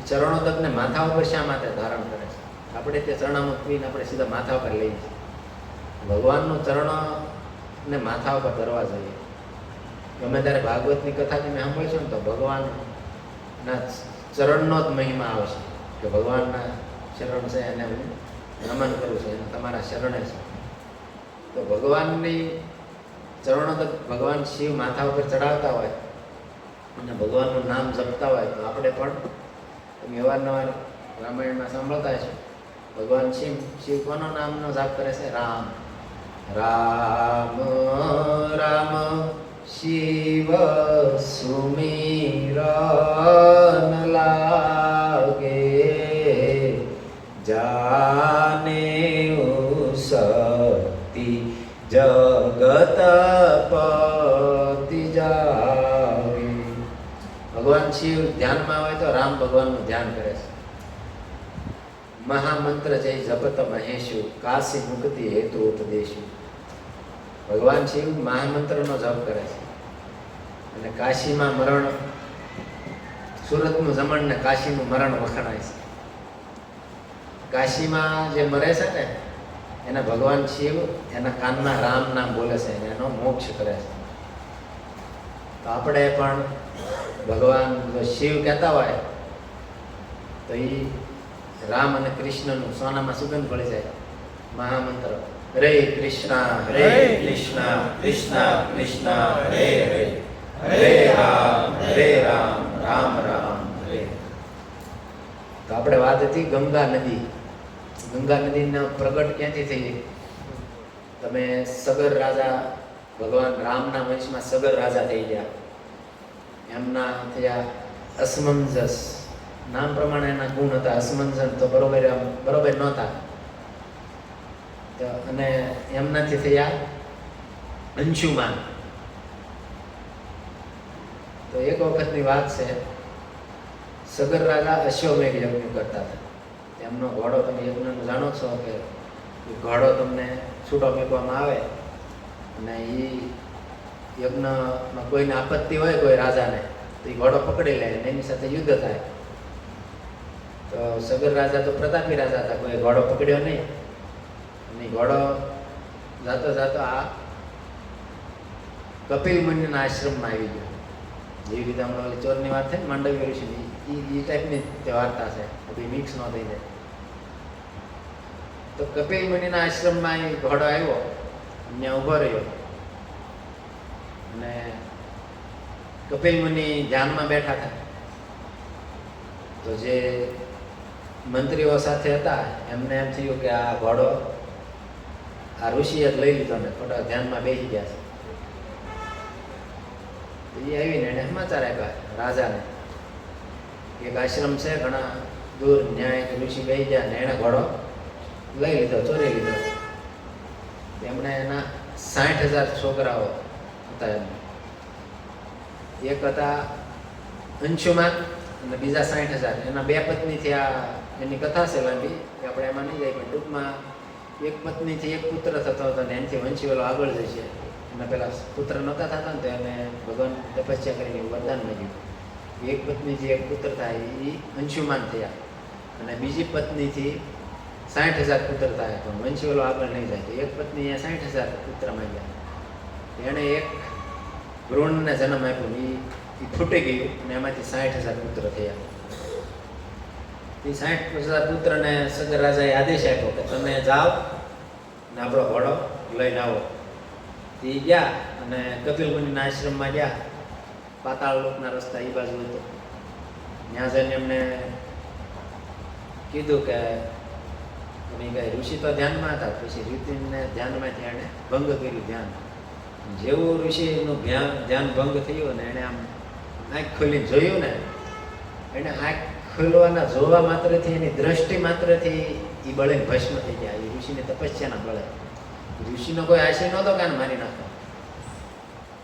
ચરણોદકને માથા ઉપર શા માટે ધારણ કરે છે. આપણે તે ચરણામૃત પીને આપણે સીધા માથા ઉપર લઈએ છીએ. ભગવાનનું ચરણોને માથા ઉપર ધરવા જોઈએ. ગમે ત્યારે ભાગવતની કથા તમે સાંભળશો ને તો ભગવાનના ચરણનો જ મહિમા આવશે કે ભગવાનના શરણ છે એને હું નમન કરું છું, એને તમારા શરણે છે. તો ભગવાનની ચરણો તો ભગવાન શિવ માથા ઉપર ચડાવતા હોય અને ભગવાનનું નામ જપતા હોય તો આપણે પણ તમે અવારનવાર રામાયણમાં સાંભળતા હશો ભગવાન શિવ કોનો નામનો જાપ કરે છે? રામ રામ રામ શિવ સુમિરન લાગે જાને શક્તિ જગતપતિ જાવે. ભગવાન શિવ ધ્યાનમાં હોય તો રામ ભગવાનનું ધ્યાન કરે છે. મહામંત્ર જય જપત મહેશુ કાશી મુક્તિ હેતુ ઉપદેશુ. ભગવાન શિવ મહામંત્રનો જપ કરે છે અને કાશીમાં મરણ, સુરતનું જમણ ને કાશીનું મરણ વખણાય છે. કાશીમાં જે મરે છે ને એને ભગવાન શિવ એના કાનના રામ નામ બોલે છે અને એનો મોક્ષ કરે છે. તો આપણે પણ ભગવાન શિવ કહેતા હોય તો એ રામ અને કૃષ્ણનું સોનામાં સુગંધ પડી જાય. મહામંત્ર હરે કૃષ્ણ કૃષ્ણ કૃષ્ણ હરે હરે હરે રામ રામ રામ હરે. તો આપણે વાત હતી ગંગા નદી. ગંગા નદીનો પ્રગટ ક્યાંથી થઈ? તમે સગર રાજા, ભગવાન રામના વંશમાં સગર રાજા થઈ ગયા. એમના થયા અસમંજસ, નામ પ્રમાણે એના ગુણ હતા. અસમંજસ તો બરોબર નહોતા. અને એમનાથી થયા અંશુમાન. તો એક વખતની વાત છે, સગર રાજા અશ્વમેઘ યજ્ઞ કરતા હતા. એમનો ઘોડો, તમે યજ્ઞનું જાણો છો કે ઘોડો તમને છૂટો ફેંકવામાં આવે અને એ યજ્ઞમાં કોઈને આપત્તિ હોય કોઈ રાજાને તો એ ઘોડો પકડી લે અને એની સાથે યુદ્ધ થાય. તો સગર રાજા તો પ્રતાપી રાજા હતા, કોઈ ઘોડો પકડ્યો નહીં અને ઘોડો જાતો જાતો આ કપિલ મુનિના આશ્રમમાં આવી ગયો. જેવી રીતે હમણાં ચોરની વાત થાય ને માંડવી ઋષિની, એ ટાઈપની તે વાર્તા છે, બધી મિક્સ ન થઈ જાય. તો કપિલ મુનિના આશ્રમમાં એ ઘોડો આવ્યો, ત્યાં ઊભો રહ્યો અને કપિલ મુનિ ધ્યાનમાં બેઠા હતા. તો જે મંત્રીઓ સાથે હતા એમને એમ થયું કે આ ઘોડો આ ઋષિએ જ લઈ લીધો ને ખોટા ધ્યાનમાં બેસી ગયા છે. એ આવીને એને સમાચાર આપ્યા રાજાને, એક આશ્રમ છે ઘણા દૂર, ન્યાય ઋષિ બેસી ગયા ને એને ઘોડો લઈ લીધો, ચોરી લીધો. એમણે એના 60,000 છોકરાઓ હતા. એક હતા અંશુમાન અને બીજા 60,000. એના 2 પત્નીથી આ એની કથા છે લાંબી, આપણે એમાં નહીં જાય, પણ ટૂંકમાં એક પત્નીથી એક પુત્ર થતો હતો ને એનાથી વંશી ઓલો આગળ જશે. અને પેલા પુત્ર નહોતા થતા ને તો એને ભગવાન તપસ્યા કરીને વરદાન મળ્યું. એક પત્નીથી એક પુત્ર થાય એ અંશુમાન થયા અને બીજી પત્નીથી 60,000 પુત્ર થાય, પણ વંશી ઓલો આગળ નહીં જાય. તો એક પત્નીએ 60,000 પુત્ર માંગ્યા. એણે એક ભ્રૂણને જન્મ આપ્યો, એ ફૂટી ગયું અને એમાંથી 60,000 પુત્ર થયા. એ 60,000 પુત્રને સગર રાજાએ આદેશ આપ્યો કે તમે જાઓ ને આપણો ઘોડો લઈને આવો. એ ગયા અને કપિલ મુનિના આશ્રમમાં ગયા. પાતાળ લોકના રસ્તા એ બાજુ હતો. ત્યાં જઈને એમને કીધું કે તમે કઈ ઋષિ તો ધ્યાનમાં હતા, પછી ઋષિને ધ્યાનમાંથી એણે ભંગ કર્યું ધ્યાન. જેવું ઋષિનું ધ્યાન ભંગ થયું ને એણે આમ આંખ ખોલીને જોયું ને, એને આંખ ખોલવાના જોવા માત્રથી, એની દ્રષ્ટિ માત્રથી એ બળીને ભસ્મ થઈ ગયા. એ ઋષિની તપસ્યાના બળે. ઋષિનો કોઈ આશય નહોતો કાન મારી નાખો,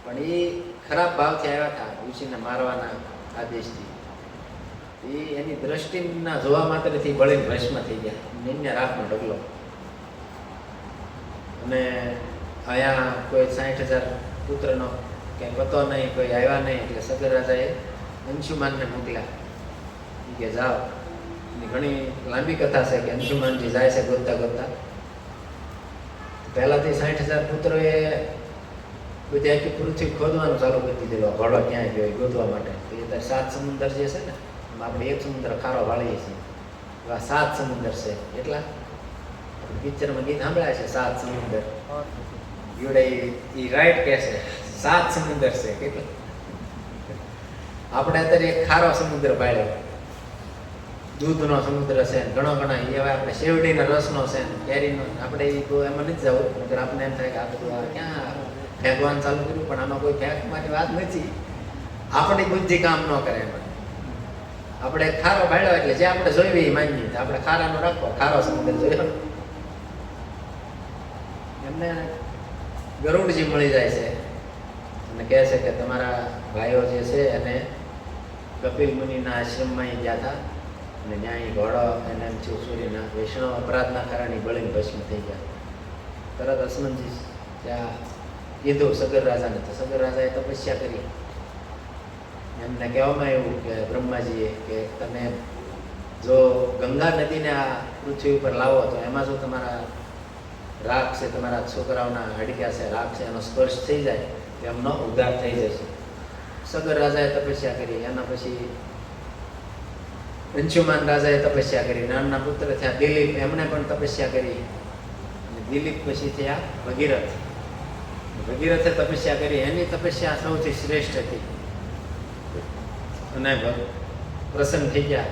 પણ એ ખરાબ ભાવથી આવ્યા હતા ઋષિને મારવાના આદેશથી. એ એની દ્રષ્ટિના જોવા માત્રથી બળીને ભસ્મ થઈ ગયા. નિન્ય રાખનો ડગલો. અને અહીંયા કોઈ 60,000 પુત્રનો કંઈ પતો નહીં, કોઈ આવ્યા નહીં, એટલે સગર રાજાએ અંશુમાનને મોકલ્યા. ઈ કે જાઓ. એની ઘણી લાંબી કથા છે કે અંશુમાનજી જાય છે ગોતતા ગોતતા. પહેલાંથી 60,000 પુત્રોએ બધી આખી પૃથ્વી ખોદવાનું ચાલુ કરી દીધેલું, ઘોડો ક્યાંય ગયો એ ગોતવા માટે. તો એ ત્યારે 7 સમુદ્ર જે છે ને, એમાં આપણે 1 સમુદ્ર ખારો વાળીએ છીએ, એવા 7 સમુદ્ર છે. એટલા આપણે પિક્ચરમાં ગીત સાંભળ્યા છે, 7 સમુદ્ર. જોડે એ રાઈટ કહે છે, 7 સમુદ્ર છે. કેટલા આપણે અત્યારે એક ખારો સમુદ્ર પાડ્યો, દૂધનો સમુદ્ર છે, ઘણા એવા આપણે શેરડીના રસનો છે, કેરીનો. આપણે એ તો એમાં નથી જવું, નકર આપણને એમ થાય કે આ બધું આ ક્યાં ફેંકવાનું ચાલુ કર્યું, પણ આમાં કોઈ ફેંકવાની વાત નથી. આપણી બુદ્ધિ કામ ન કરે એમાં. આપણે ખારો પાડ્યો એટલે જે આપણે જોયું એ માનીએ, આપણે ખારાનો રાખો, ખારો સમુદ્ર જોયો. એમને ગરુડજી મળી જાય છે અને કહે છે કે તમારા ભાઈઓ જે છે એને કપિલ મુનિના આશ્રમમાં ગયા હતા અને ત્યાં ઘોડો એને સૂર્યના વૈષ્ણવ અપરાધના કારણે બળીને ભસ્મ થઈ ગયા. તરત અસમનજી ત્યાં કીધું સગર રાજાને, તો સગર રાજાએ તપસ્યા કરી. એમને કહેવામાં આવ્યું કે બ્રહ્માજીએ કે તમે જો ગંગા નદીને આ પૃથ્વી ઉપર લાવો તો એમાં જો તમારા રાગ છે, તમારા છોકરાઓના હાડિયા છે, રાગ છે, એનો સ્પર્શ થઈ જાય તો એમનો ઉદ્ધાર થઈ જશે. સગર રાજાએ તપસ્યા કરી. એના પછી અંશુમાન રાજાએ તપસ્યા કરી. નાના પુત્ર થયા દિલીપ, એમણે પણ તપસ્યા કરી. અને દિલીપ પછી થયા ભગીરથ. ભગીરથે તપસ્યા કરી. એની તપસ્યા સૌથી શ્રેષ્ઠ હતી અને પ્રસન્ન થઈ ગયા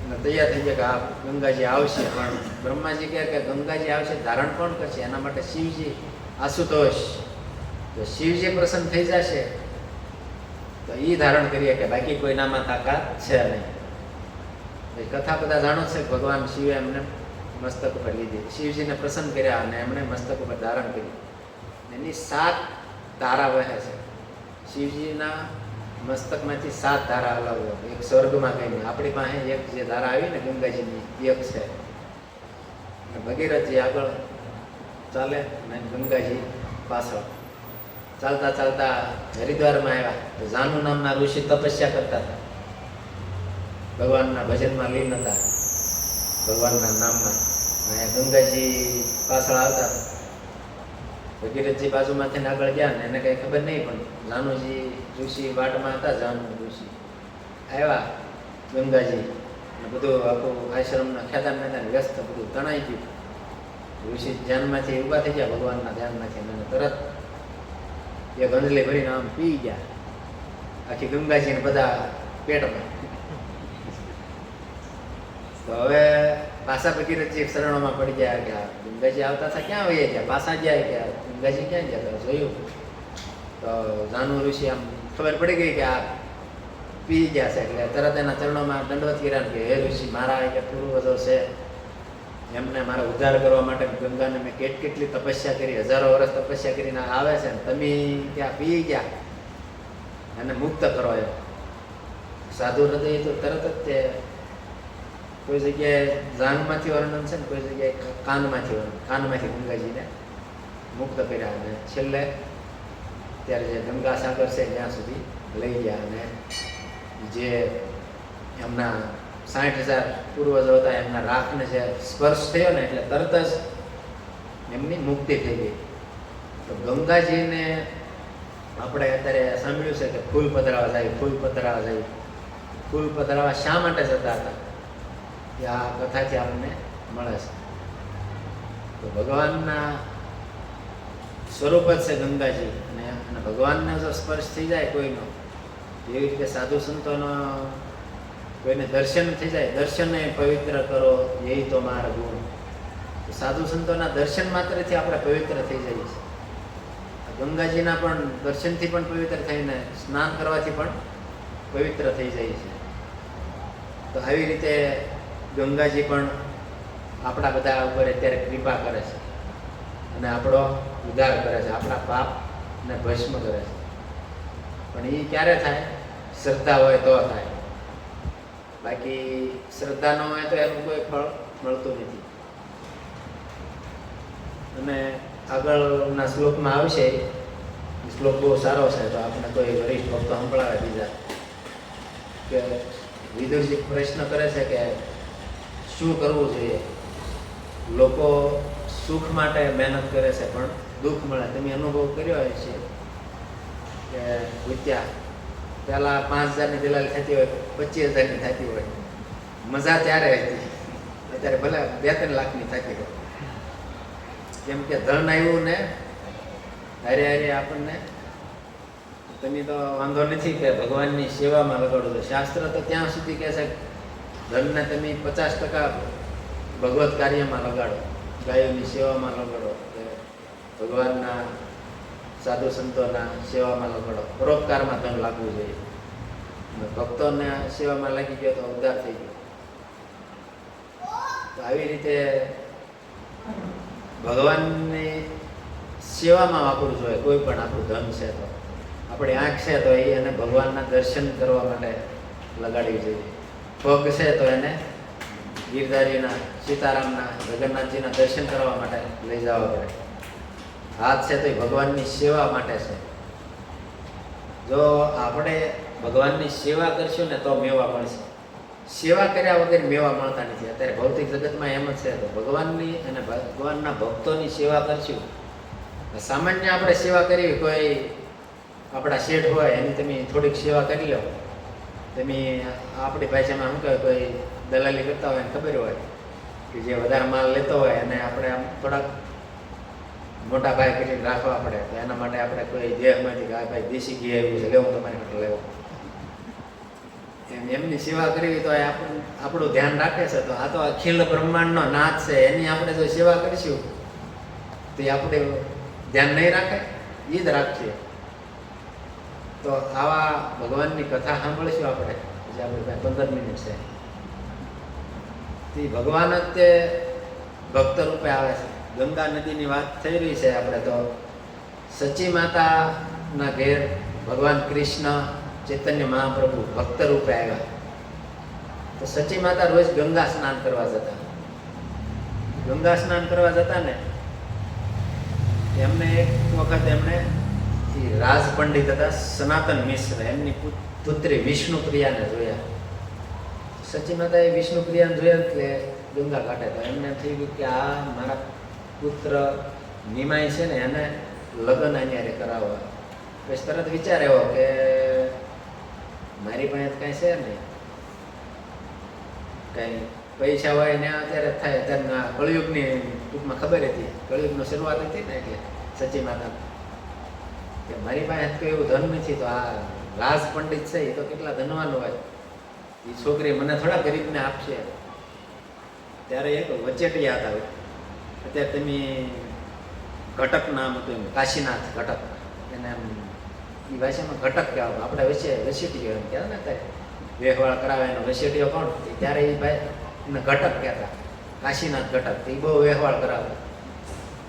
અને તૈયાર થઈ ગયા કે આ ગંગાજી આવશે. પણ બ્રહ્માજી કહે કે ગંગાજી આવશે, ધારણ કોણ કરશે? એના માટે શિવજી, આશુતોષ. તો શિવજી પ્રસન્ન થઈ જશે તો એ ધારણ કરીએ કે બાકી કોઈનામાં તાકાત છે નહીં. એ કથા બધા જાણો છે. ભગવાન શિવે એમને મસ્તક ઉપર લીધી, શિવજીને પ્રસન્ન કર્યા અને એમણે મસ્તક ઉપર ધારણ કર્યું. એની 7 ધારા વહે છે. શિવજીના મસ્તકમાંથી 7 ધારા અલગ હોય. એક સ્વર્ગમાં કહીને આપણી પાસે એક જે ધારા આવી ને ગંગાજીની એક છે. ભગીરથજી આગળ ચાલે અને ગંગાજી પાછળ. ચાલતા ચાલતા હરિદ્વારમાં આવ્યા તો જાનુ નામના ઋષિ તપસ્યા કરતા હતા, ભગવાનના ભજનમાં લીન હતા, ભગવાનના નામમાં. અહીંયા ગંગાજી પાછળ આવતા. ભગીરથજી બાજુમાંથી આગળ ગયા ને એને કઈ ખબર નહીં, પણ જાનુજી ઋષિ વાટમાં હતા. જાનુ ઋષિ આવ્યા, ગંગાજી ને બધું આખું આશ્રમના ખેદાન મેદાન વ્યસ્ત બધું તણાઈ ગયું. ઋષિ ધ્યાનમાંથી ઊભા થઈ ગયા, ભગવાનના ધ્યાનમાંથી, અને તરત એ ગંજલી ભરીને આમ પી ગયા. આખી ગંગાજીને બધા પેટમાં. તો હવે પાછા ભગીરથજી શરણોમાં પડી ગયા કે ગંગાજી આવતા હતા, ક્યાં વહી ગયા? પાછા ગયા કે ગંગાજી ક્યાં ગયા? તો જોયું તો જાનુ ઋષિ આમ ખબર પડી ગઈ કે આ પી ગયા છે. એટલે તરત એના ચરણોમાં દંડવત કર્યા કે હે ઋષિ, મારા કે પૂર્વજો છે, એમને મારા ઉદ્ધાર કરવા માટે ગંગાને મેં કેટલી તપસ્યા કરી, હજારો વર્ષ તપસ્યા કરીને આવે છે, તમે ત્યાં પી ગયા, એને મુક્ત કરો. એમ સાધુ હૃદય તો તરત જ તે કોઈ જગ્યાએ જાંગમાંથી વર્ણન છે ને કોઈ જગ્યાએ કાનમાંથી વર્ણન, કાનમાંથી ગંગાજીને મુક્ત કર્યા. અને છેલ્લે ત્યારે જે ગંગા સાગર છે ત્યાં સુધી લઈ ગયા. અને જે એમના 60,000 પૂર્વજો હતા એમના રાખને જે સ્પર્શ થયો ને એટલે તરત જ એમની મુક્તિ થઈ ગઈ. તો ગંગાજીને આપણે અત્યારે સાંભળ્યું છે કે ફૂલ પધરાવા જાય, ફૂલ પધરાવા જાય. ફૂલ પધરાવા શા માટે જતા હતા એ આ કથાથી આપણને મળે છે. તો ભગવાનના સ્વરૂપ જ છે ગંગાજી. અને ભગવાનને જો સ્પર્શ થઈ જાય કોઈનો, એવી રીતે સાધુ સંતોનો કોઈને દર્શન થઈ જાય, દર્શનને પવિત્ર કરો એ તો મારા ગુણ. સાધુ સંતોના દર્શન માત્રથી આપણે પવિત્ર થઈ જઈએ છીએ. ગંગાજીના પણ દર્શનથી પણ પવિત્ર થઈને સ્નાન કરવાથી પણ પવિત્ર થઈ જાય છે. તો આવી રીતે ગંગાજી પણ આપણા બધા ઉપર અત્યારે કૃપા કરે છે અને આપણો ઉદ્ધાર કરે છે, આપણા પાપને ભસ્મ કરે છે. પણ એ ક્યારે થાય? શ્રદ્ધા હોય તો થાય. બાકી શ્રદ્ધા ન હોય તો એનું કોઈ ફળ મળતું નથી. અને આગળના શ્લોકમાં આવશે. એ શ્લોક બહુ સારો છે, તો આપણે કોઈ વરિષ્ઠ ભક્તો સંભળાવે બીજા કે વિદુરજી પ્રશ્ન કરે છે કે શું કરવું જોઈએ. લોકો સુખ માટે મહેનત કરે છે પણ દુઃખ મળે. તમે અનુભવ કર્યો હોય છે કે વિદ્યા પહેલાં 5,000ની દલાલી થતી હોય, 25,000ની થતી હોય. મજા ત્યારે હતી, અત્યારે ભલે 2-3 લાખની થતી હોય. કેમ કે ધન આવ્યું ને હારે હારે આપણને. તમે તો વાંધો નથી કે ભગવાનની સેવામાં લગાડો છો. શાસ્ત્ર તો ત્યાં સુધી કહે છે ધનને તમે 50% ભગવત કાર્યમાં લગાડો, ગાયોની સેવામાં લગાડો, કે ભગવાનના સાધુ સંતોના સેવામાં લગાડો. પરોપકારમાં ધન લાગવું જોઈએ. ભક્તોને સેવામાં લાગી ગયો તો ઉદ્ધાર થઈ ગયો. તો આવી રીતે ભગવાનની સેવામાં વાપરવું જોઈએ. કોઈ પણ આપણું ધન છે તો, આપણી આંખ છે તો એ એને ભગવાનના દર્શન કરવા માટે લગાડવી જોઈએ. પગ છે તો એને ગિરધારીના, સીતારામના, જગન્નાથજીના દર્શન કરવા માટે લઈ જવા પડે. હાથ છે તો એ ભગવાનની સેવા માટે છે. જો આપણે ભગવાનની સેવા કરશું ને તો મેવા મળશે. સેવા કર્યા વગર મેવા મળતા નથી. અત્યારે ભૌતિક જગતમાં એમ જ છે. તો ભગવાનની અને ભગવાનના ભક્તોની સેવા કરશું. સામાન્ય આપણે સેવા કરવી, કોઈ આપણા શેઠ હોય એની તમે થોડીક સેવા કરી લો. તમે આપણી ભાષામાં શું કહેવાય, કોઈ દલાલી કરતા હોય એને ખબર હોય કે જે વધારે માલ લેતો હોય અને આપણે આમ થોડાક મોટા ભાઈ કરીને રાખવા પડે. તો એના માટે આપણે કોઈ દેહમાંથી કે આ ભાઈ દેશી ઘી આવ્યું છે, લેવું તમારી માટે લેવો, એમની સેવા કરવી તો આપણું ધ્યાન રાખે છે. તો આ તો અખિલ બ્રહ્માંડનો નાથ છે, એની આપણે જો સેવા કરીશું તો એ આપણે ધ્યાન નહીં રાખે, એ જ રાખશે. તો આવા ભગવાનની કથા સાંભળીશું આપણે, જે આપણે 15 મિનિટ છે. તે ભગવાન જ તે ભક્ત રૂપે આવે છે. ગંગા નદીની વાત થઈ રહી છે આપણે, તો સચી માતાના ઘેર ભગવાન કૃષ્ણ ચૈતન્ય મહાપ્રભુ ભક્ત રૂપે આવ્યા. તો સચી માતા રોજ ગંગા સ્નાન કરવા જતા. ગંગા સ્નાન કરવા જતા ને એમને એક વખત એમણે રાજ પંડિત હતા સનાતન મિશ્ર, એમની પુત્રી વિષ્ણુપ્રિયાને જોયા. સચી માતાએ વિષ્ણુપ્રિયાને જોયા એટલે ગંગા કાંઠે. તો એમને થઈ ગયું કે આ મારા પુત્ર નિમાય છે ને એને લગ્ન અહીંયા કરાવવા. પછી તરત વિચાર આવ્યો કે મારી પાસે કાંઈ છે નહીં, કાંઈ પૈસા હોય ને અત્યારે થાય. અત્યારના કળિયુગની ટૂંકમાં ખબર હતી, કળિયુગની શરૂઆત હતી ને, એટલે સચી માતા કે મારી પાસે કોઈ એવું ધન નથી. તો આ રાજ પંડિત છે એ તો કેટલા ધનવાન હોય, એ છોકરી મને થોડા ગરીબને આપશે. ત્યારે એક વચેટિયા હતા. અત્યારે તમે ઘટક નામ હતું એમ, કાશીનાથ ઘટક, એને એમ એ ભાષામાં ઘટક કહેવાય. આપણે વસેટીયો એમ કહેવાય ને, અત્યારે વેહવાળ કરાવે એનો વસેટીયો કોણ, ત્યારે એ ભાઈ એને ઘટક કહેતા, કાશીનાથ ઘટક. એ બહુ વેહવાળ કરાવતા.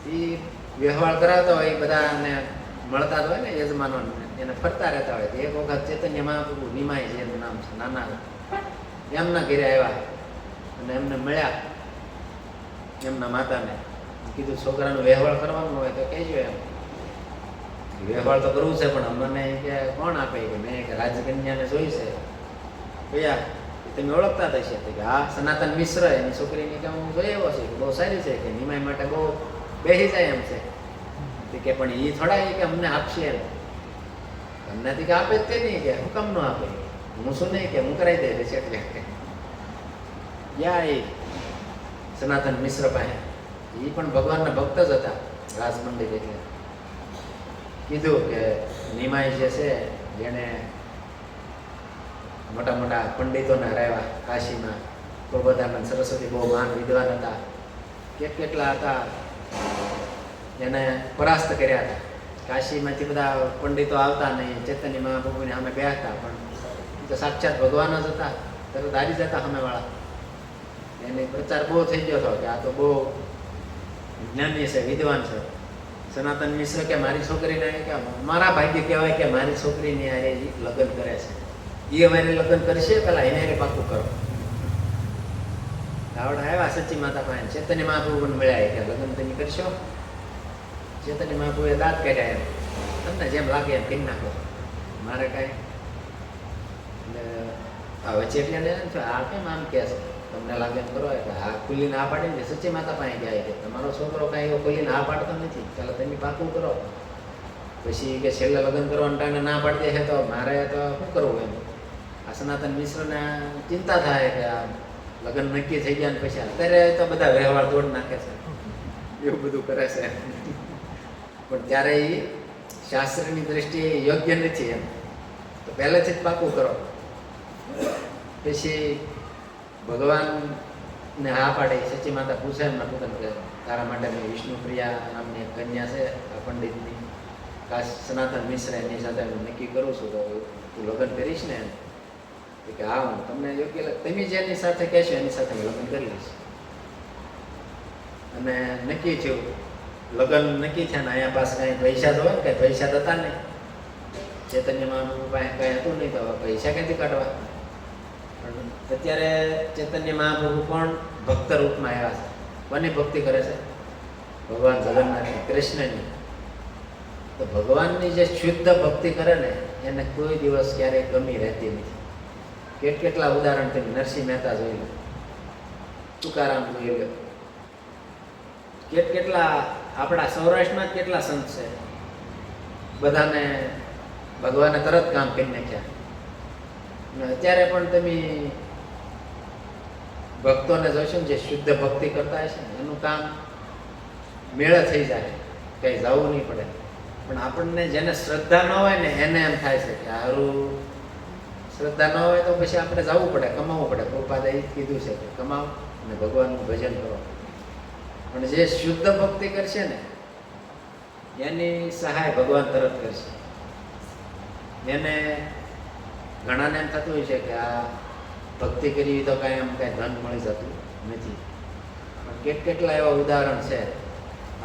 એ વેહવાળ કરાવતા હોય, એ બધાને મળતા હોય ને યજમાનો, એને ફરતા રહેતા હોય. એક વખત ચૈતન્ય મહાપ્રભુ નિમાય છે એનું નામ છે, નાના એમના ઘરે આવ્યા અને એમને મળ્યા. એમના માતાને કીધું છોકરાનું વેહવાળ કરવાનું હોય તો કહેજો. એમ વેહવાળ તો કરવું છે, પણ અમને કે કોણ આપે, કે મેં કે રાજકન્યાને જોઈ છે. કયા તમે ઓળખતા થશે? કે હા સનાતન મિશ્ર, એની છોકરીની કે હું જોઈ એવો છે, કે બહુ સારી છે, કે નિમાય માટે બહુ બેસી જાય એમ છે. કે પણ એ થોડા એ કે અમને આપશે એમ. અમનેથી કે આપે જ તે નહીં, કે હું કામ ન આપે, હું શું નહીં કે હું કરાવી દે છે. એટલે યા એ સનાતન મિશ્ર પાસે, એ પણ ભગવાનના ભક્ત જ હતા, રાજ પંડિત. એટલે કીધું કે નિમાય જે છે, જેણે મોટા મોટા પંડિતોને હરાવ્યા કાશીમાં, પ્રબોધાનંદ સરસ્વતી બહુ મહાન વિદ્વાન હતા, કેટલા હતા, એને પરાસ્ત કર્યા હતા. કાશીમાંથી બધા પંડિતો આવતા નહીં, ચૈતન્ય મહાપ્રભુને સામે બેસતા, પણ એ તો સાક્ષાત ભગવાન જ હતા, તરત હારી જતા સામેવાળા. એને પ્રચાર બહુ થઈ ગયો હતો કે આ તો બહુ જ્ઞાની છે, વિદ્વાન છે. સનાતન મિશ્ર કે મારી છોકરીને કે મારા ભાગ્ય કહેવાય કે મારી છોકરીને યારે લગ્ન કરે છે, એ અમારે લગ્ન કરશે, પેલા એને પાકું કરો. આવડે આવ્યા સચી માતા પાસે, ચૈતન્ય મહાપ્રભુને મળ્યા કે લગ્ન તમે કરશો? ચૈતન્ય મહાપ્રભુએ દાંત કાઢ્યા એમ, તમને જેમ લાગે એમ કરી નાખો, મારે કાંઈ. એટલે વચ્ચે એટલે આ કેમ આમ કહે છે, તમને લાગે એમ કરો. એટલે હા ખુલ્લીને આ પાડીને સચ્ચી માતા પાસે ગયા કે તમારો છોકરો કાંઈ એવો ખુલ્લીને આ પાડતો નથી, ચાલો તમે પાકું કરો. પછી કે છેલ્લે લગ્ન કરવાના ટાણે ના પાડી દે છે તો મારે તો શું કરવું એમ. આ સનાતન મિશ્રને ચિંતા થાય કે આ લગ્ન નક્કી થઈ ગયા ને પછી અત્યારે તો બધા વ્યવહાર તોડ નાખે છે, એવું બધું કરે છે. પણ ત્યારે એ શાસ્ત્રની દ્રષ્ટિએ યોગ્ય નથી એમ, તો પહેલેથી જ પાકું કરો. પછી ભગવાનને હા પાડે, સચી માતા પૂછે એમના પુત્ર કે તારા માટે મેં વિષ્ણુપ્રિયા નામની એક કન્યા છે આ પંડિતની, ખાસ સનાતન મિશ્ર, એની સાથે હું નક્કી કરું છું તો તું લગ્ન કરીશ ને એમ. કે હા હું તમને યોગ્ય તમે જેની સાથે કહેશો એની સાથે હું લગ્ન કરી લઈશ. અને નક્કી થયું, લગ્ન નક્કી થયા ને અહીંયા પાસે કાંઈ પૈસા તો હોય ને, કાંઈ પૈસા તો હતા નહીં. ચૈતન્ય મહાપ્રભુ પાસે કાંઈ હતું નહીં, તો પૈસા ક્યાંથી કાઢવા. પણ અત્યારે ચૈતન્ય મહાપ્રભુ પણ ભક્ત રૂપમાં આવ્યા છે. કોની ભક્તિ કરે છે? ભગવાન જગન્નાથની, કૃષ્ણની. તો ભગવાનની જે શુદ્ધ ભક્તિ કરે ને એને કોઈ દિવસ ક્યારેય કમી રહેતી નથી. કેટલા ઉદાહરણ તમે નરસિંહ મહેતા જોઈ લો, તુકારામ જોઈ લો, કેટલા આપણા સૌરાષ્ટ્રમાં જ કેટલા સંત છે, બધાને ભગવાને તરત કામ કરી નાખ્યા. અને અત્યારે પણ તમે ભક્તોને જોશો ને જે શુદ્ધ ભક્તિ કરતા હશે ને એનું કામ મેળે થઈ જાય, કંઈ જવું નહીં પડે. પણ આપણને જેને શ્રદ્ધા ન હોય ને એને એમ થાય છે કે હારું શ્રદ્ધા ન હોય તો પછી આપણે જવું પડે, કમાવવું પડે. પ્રભુપાદે એ કીધું છે કે કમાવો અને ભગવાનનું ભજન કરો. પણ જે શુદ્ધ ભક્તિ કરશે ને એની સહાય ભગવાન તરત કરશે. એને ઘણાને એમ થતું હોય છે કે આ ભક્તિ કરી તો કાંઈ આમ કાંઈ ધન મળી જતું નથી. પણ કેટલા એવા ઉદાહરણ છે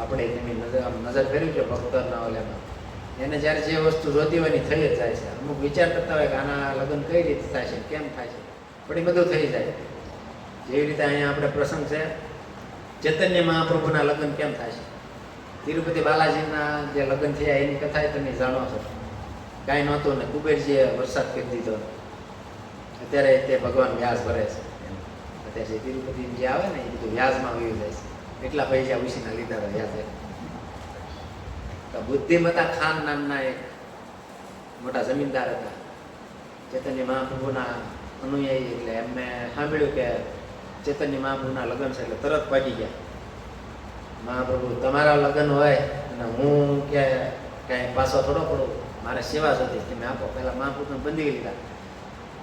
આપણે એની નજર ફેરવી છે ભક્તોના ઓલામાં. એને જ્યારે જે વસ્તુ જોતી હોય ને થઈ જ જાય છે. અમુક વિચાર કરતા હોય કે આના લગ્ન કઈ રીતે થાય છે, કેમ થાય છે, પણ એ બધું થઈ જાય. જેવી રીતે અહીંયા આપણે પ્રસંગ છે, ચૈતન્ય મહાપ્રભુના લગ્ન કેમ થાય છે, તિરુપતિ બાલાજીના જે લગ્ન થયા એની કથા તમે જાણો છો. કાંઈ નહોતું ને કુબેરજીએ વરસાદ કરી દીધો, અત્યારે તે ભગવાન વ્યાસ ભરે છે. અત્યારે જે તિરુપતિ જે આવે ને એ બધું વ્યાજમાં વયું જાય છે. એટલા પૈસા ઉછીના લીધા વ્યાજે. તો બુદ્ધિમતા ખાન નામના એક મોટા જમીનદાર હતા, ચૈતન્ય મહાપ્રભુના અનુયાયી. એટલે એમને સાંભળ્યું કે ચૈતન્ય મહાપ્રભુના લગ્ન છે એટલે તરત ભાગી ગયા. મહાપ્રભુ તમારા લગ્ન હોય અને હું કે કાંઈ પાછો થોડો પડું, મારે સેવા જોતી, તમે આપો. પહેલાં મહાપ્રભુને બંધી લીધા,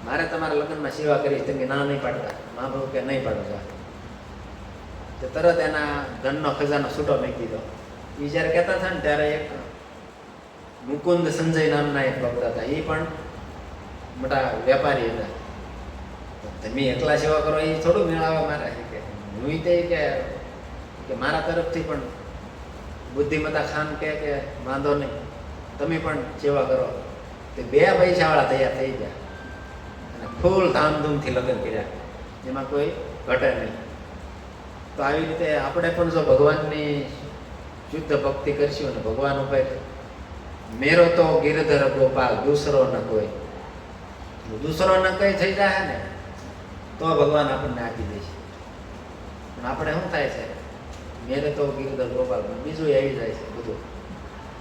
મારે તમારા લગ્નમાં સેવા કરી, તમે ના નહીં પાડતા. મહાપ્રભુ કે નહીં પાડો જા. તો તરત એના ધનનો ખજાનો છૂટો મૂકી દીધો. એ જ્યારે કહેતા હતા ને ત્યારે એક મુકુંદ સંજય નામના એક ભક્ત હતા, એ પણ મોટા વેપારી હતા. તમે એકલા સેવા કરો એ થોડું મેળાવે મારે કે હું તે કે મારા તરફથી પણ બુદ્ધિમતા ખાન કે વાંધો નહીં, તમે પણ સેવા કરો. તે 2 પૈસાવાળા તૈયાર થઈ ગયા અને ફૂલ ધામધૂમથી લગ્ન કર્યા, એમાં કોઈ ઘટે નહીં. તો આવી રીતે આપણે પણ જો ભગવાનની શુદ્ધ ભક્તિ કરશું ને ભગવાન ઉપર મેરો તો ગિરધર ગોપાલ દૂસરો ન કોઈ, દૂસરો ન કઈ થઈ જાય ને તો ભગવાન આપણને આપી દે છે. પણ આપણે શું થાય છે, મેરે તો ગિરધર ગોપાલ બીજું આવી જાય છે,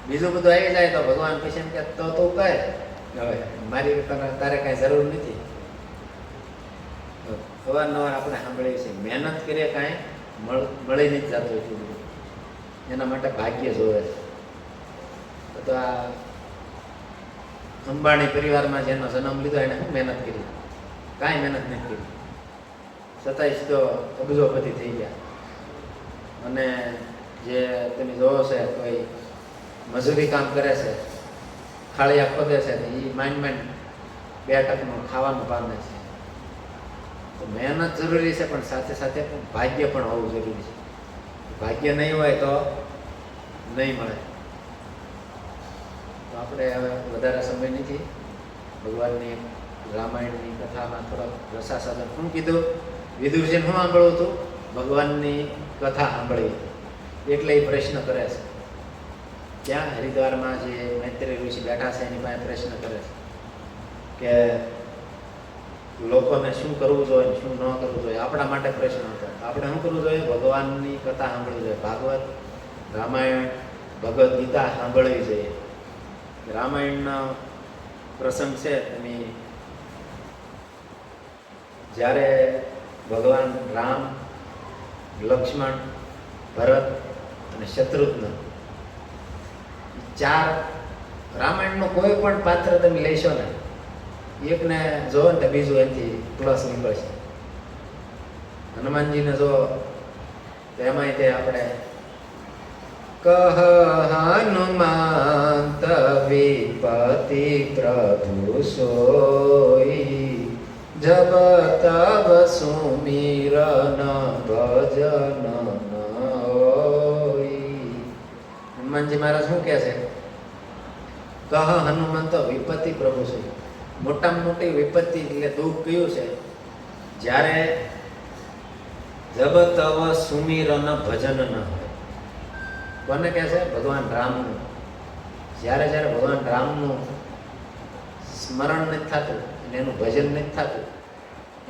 બીજું બધું આવી જાય તો ભગવાન પછી એમ કે તો તું કહે હવે મારી તારે કાંઈ જરૂર નથી. અવારનવાર આપણે સાંભળીએ છીએ મહેનત કરીએ કાંઈ મળી નથી જતું એટલું બધું, એના માટે ભાગ્ય જોવે છે. તો આ અંબાણી પરિવારમાં જેનો જન્મ લીધો એને શું મહેનત કરી? કાંઈ મહેનત નથી કરી, છતાંય સીધો અબજોપતિ થઈ ગયા. અને જે તમે જોવો છે કોઈ મજૂરી કામ કરે છે, ખાળિયા ખોદે છે, એ માંડ 2 ટકનું ખાવાનું પામે છે. તો મહેનત જરૂરી છે, પણ સાથે સાથે ભાગ્ય પણ હોવું જરૂરી છે. ભાગ્ય નહીં હોય તો નહીં મળે. તો આપણે હવે વધારે સમય નથી, ભગવાનની રામાયણની કથામાં થોડોક રસાસ્વાદન. શું કીધું? વિદુરજીને શું સાંભળવું હતું? ભગવાનની કથા સાંભળવી, એટલે એ પ્રશ્ન કરે છે. ત્યાં હરિદ્વારમાં જે મૈત્રી ઋષિ બેઠા છે એની પાસે પ્રશ્ન કરે છે કે લોકોને શું કરવું જોઈએ શું ન કરવું જોઈએ. આપણા માટે પ્રશ્ન હતો. આપણે શું કરવું જોઈએ? ભગવાનની કથા સાંભળવી જોઈએ. ભાગવત, રામાયણ, ભગવદ્ ગીતા સાંભળવી જોઈએ. રામાયણનો પ્રસંગ છે, તમે જ્યારે ભગવાન રામ, લક્ષ્મણ, ભરત અને શત્રુઘ્ન ચાર, રામાયણનો કોઈ પણ પાત્ર તમે લેશો ને, એકને જો ને તો બીજું એનાથી પ્લસ નીકળશે. હનુમાનજીને જો તો એમાંય તે આપણે કહ હનુમંત વિપતિ પ્રભુ સોઈ જબ તબ સુમિરન ભજન હોય. હનુમાનજી મહારાજ શું કહે છે? કહ હનુમંત વિપત્તિ પ્રભુ સોઈ. મોટામાં મોટી વિપત્તિ એટલે દુઃખ કયું છે? જ્યારે જબ તવ સુમિરન ભજન ન હોય. કોને કહે છે? ભગવાન રામનું. જ્યારે જ્યારે ભગવાન રામનું સ્મરણ નથી થતું અને એનું ભજન નથી થતું,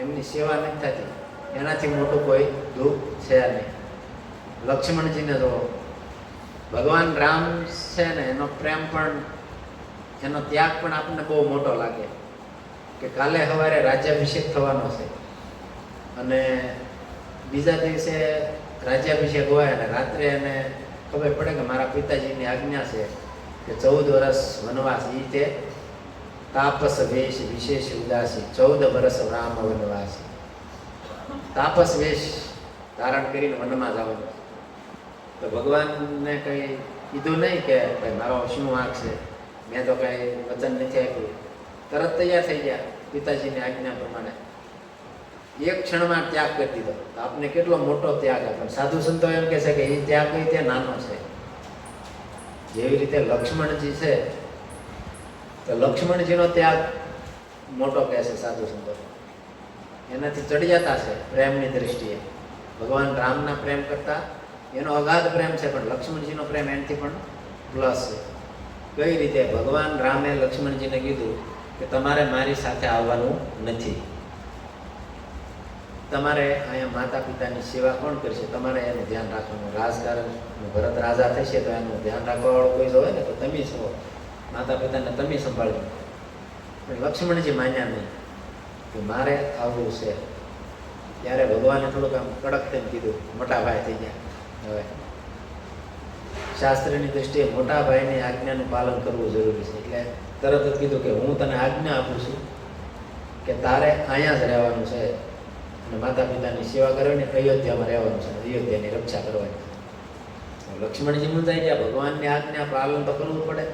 એમની સેવા નથી થતી, એનાથી મોટું કોઈ દુઃખ છે નહીં. લક્ષ્મણજીને જો ભગવાન રામ છે ને, એનો પ્રેમ પણ, એનો ત્યાગ પણ આપણને બહુ મોટો લાગે કે કાલે સવારે રાજ્યાભિષેક થવાનો છે અને બીજા દિવસે રાજ્યાભિષેક હોય અને રાત્રે એને ખબર પડે કે મારા પિતાજીની આજ્ઞા છે કે 14 વર્ષ વનવાસ. એ તે તાપસ વેશ વિશેષ ઉદાસી 14 વર્ષ રામ વનવાસી. તાપસ વેશ ધારણ કરીને વનમાં જવાનું. તો ભગવાનને કંઈ કીધું નહીં કે ભાઈ મારો શું વાંક છે, મેં તો કંઈ વચન નથી આપ્યું. તરત તૈયાર થઈ ગયા પિતાજીની આજ્ઞા પ્રમાણે. એક ક્ષણમાં ત્યાગ કરી દીધો. તો આપને કેટલો મોટો ત્યાગ આપે. સાધુ સંતો એમ કહે છે કે એ ત્યાગ હોય તે નાનો છે. જેવી રીતે લક્ષ્મણજી છે, તો લક્ષ્મણજીનો ત્યાગ મોટો કહે છે સાધુ સંતો. એનાથી ચડિયાતા છે પ્રેમની દ્રષ્ટિએ. ભગવાન રામના પ્રેમ કરતા એનો અગાધ પ્રેમ છે, પણ લક્ષ્મણજીનો પ્રેમ એનાથી પણ પ્લસ છે. કઈ રીતે? ભગવાન રામે લક્ષ્મણજીને કીધું કે તમારે મારી સાથે આવવાનું નથી. તમારે અહીંયા માતા પિતાની સેવા કોણ કરશે? તમારે એનું ધ્યાન રાખવાનું. રાજકારણનું ભરત રાજા થશે તો એનું ધ્યાન રાખવાવાળો કોઈ હોય ને તો તમે છો. માતા પિતાને તમે સંભાળજો. પણ લક્ષ્મણજી માન્યા નહીં કે મારે આવવું છે. ત્યારે ભગવાને થોડુંક આમ કડક થઈને કીધું, મોટા ભાઈ થઈ ગયા. હવે શાસ્ત્રની દ્રષ્ટિએ મોટા ભાઈની આજ્ઞાનું પાલન કરવું જરૂરી છે. એટલે તરત જ કીધું કે હું તને આજ્ઞા આપું છું કે તારે અહીંયા જ રહેવાનું છે અને માતા પિતાની સેવા કરવાની, અયોધ્યામાં રહેવાનું છે, અયોધ્યાની રક્ષા કરવાની. લક્ષ્મણજી મૂંઝાઈ ગયા. ભગવાનની આજ્ઞા પાલન તો કરવું પડે.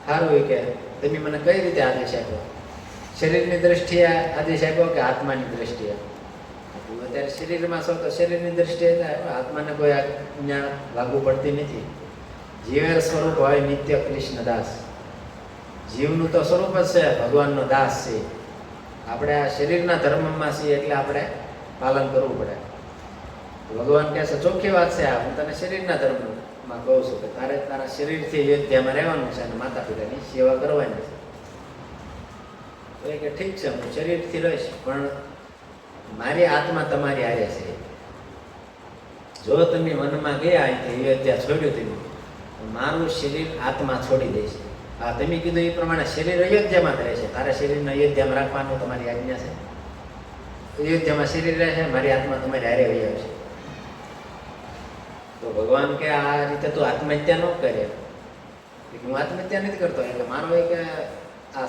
સારું હોય કે તમે મને કઈ રીતે આદેશ આપ્યો? શરીરની દ્રષ્ટિએ આદેશ આપ્યો કે આત્માની દ્રષ્ટિએ? અત્યારે શરીરમાં છો તો શરીરની દ્રષ્ટિએ આત્માને કોઈ આજ્ઞા લાગુ પડતી નથી. જીવેર સ્વરૂપ હોય નિત્ય કૃષ્ણદાસ. જીવનું તો સ્વરૂપ જ છે ભગવાનનો દાસ છે. આપણે આ શરીરના ધર્મમાં છીએ એટલે આપણે પાલન કરવું પડે. ભગવાન કહે છે ચોખ્ખી વાત છે આ, હું તને શરીરના ધર્મમાં કહું છું કે તારે તારા શરીરથી અયોધ્યામાં રહેવાનું છે અને માતા પિતાની સેવા કરવાની છે. તો એ કે ઠીક છે, હું શરીરથી રહીશ, પણ મારી આત્મા તમારી હારે છે. જો તમે વનમાં ગયા અહીંથી અયોધ્યા છોડ્યું તમે, મારું શરીર આત્મા છોડી દઈશ. હા, તમે કીધું એ પ્રમાણે શરીર અયોધ્યામાં જ રહેશે. તારા શરીરને અયોધ્યામાં રાખવાનું તમારી આજ્ઞા છે. અયોધ્યામાં શરીર રહેશે, મારી આત્મા તમારી હારે વહી આવશે. તો ભગવાન કે આ રીતે તું આત્મહત્યા ન કરે. હું આત્મહત્યા નથી કરતો, એટલે મારો એક આ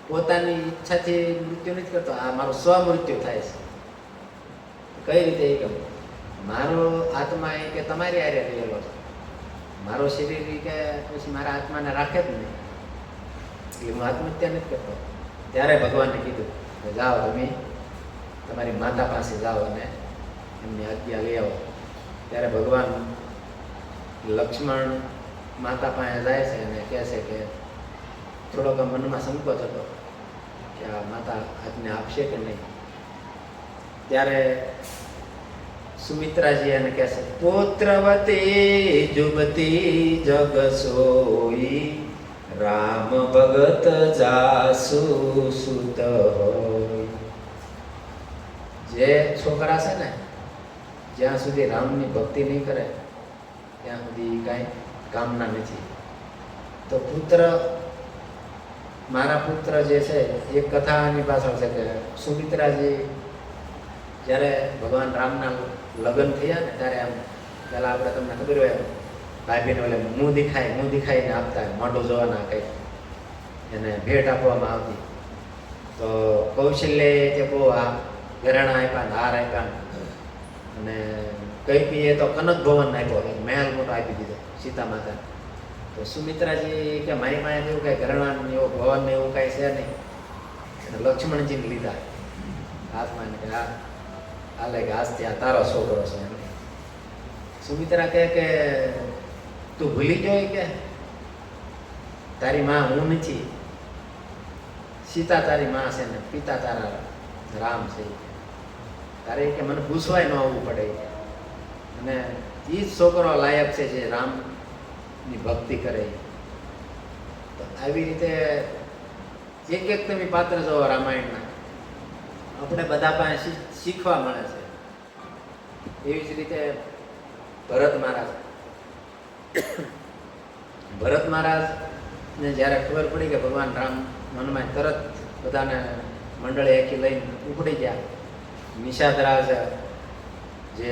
પોતાની ઈચ્છાથી મૃત્યુ નથી કરતો, આ મારું સ્વમૃત્યુ થાય છે. કઈ રીતે? એ કહું મારો આત્મા એ કે તમારી હારે રહેલો છે, મારો શરીર એ કે પછી મારા આત્માને રાખે જ નહીં, એટલે હું આત્મહત્યા નથી કરતો. ત્યારે ભગવાનને કીધું કે જાઓ તમે તમારી માતા પાસે જાઓ અને એમની આજ્ઞા લઈ આવો. ત્યારે ભગવાન લક્ષ્મણ માતા પાસે જાય છે અને કહે છે કે થોડોક મનમાં સંકોચ હતો કે આ માતા આજ્ઞા આપશે કે નહીં. ત્યારે સુમિત્રાજી એને કહે છે, પુત્રવતી જુબતી જગ સોઈ, રામ ભગત જાસુ સુત હોય. જે છોકરા છે ને, જ્યાં સુધી રામની ભક્તિ નહીં કરે ત્યાં સુધી કાંઈ કામના નથી. તો પુત્ર, મારા પુત્ર જે છે, એક કથાની પાછળ છે કે સુમિત્રાજી જ્યારે ભગવાન રામના લગ્ન થયા ને ત્યારે આમ પહેલાં આપણે તમને ખબર હોય ભાભીને ઓલે મું દેખાઈને આપતા, મોઢું જોવાના કંઈક એને ભેટ આપવામાં આવતી. તો કૌશલ્યએ તે બહુ આ ઘરેણા આપ્યા ને હાર આપ્યા, અને કૈકેયીએ તો કનક ભવન આપ્યો, મહેલ મોટો આપી દીધો સીતા માતા. તો સુમિત્રાજી કે મારી પાસે એવું કાંઈ ઘરેણા ને એવું ભવન ને એવું કાંઈ છે નહીં. અને લક્ષ્મણજીને લીધા હાથમાં કે હાલે કે આજથી આ તારો છોકરો છે એમ. સુમિત્રા કહે કે તું ભૂલી ગયો કે તારી માં હું નથી, સીતા તારી માં છે ને પિતા તારા રામ છે. તારે કે મને પૂછવાય ન આવવું પડે, અને એ જ છોકરો લાયક છે જે રામની ભક્તિ કરે. તો આવી રીતે એક તમે પાત્ર જોવો રામાયણના, આપણે બધા પાસે શીખવા મળે છે. એવી જ રીતે ભરત મહારાજને જ્યારે ખબર પડી કે ભગવાન રામ મનમાં તરત બધાને મંડળી આખી લઈને ઉપડી ગયા. નિષાદ રાજ જે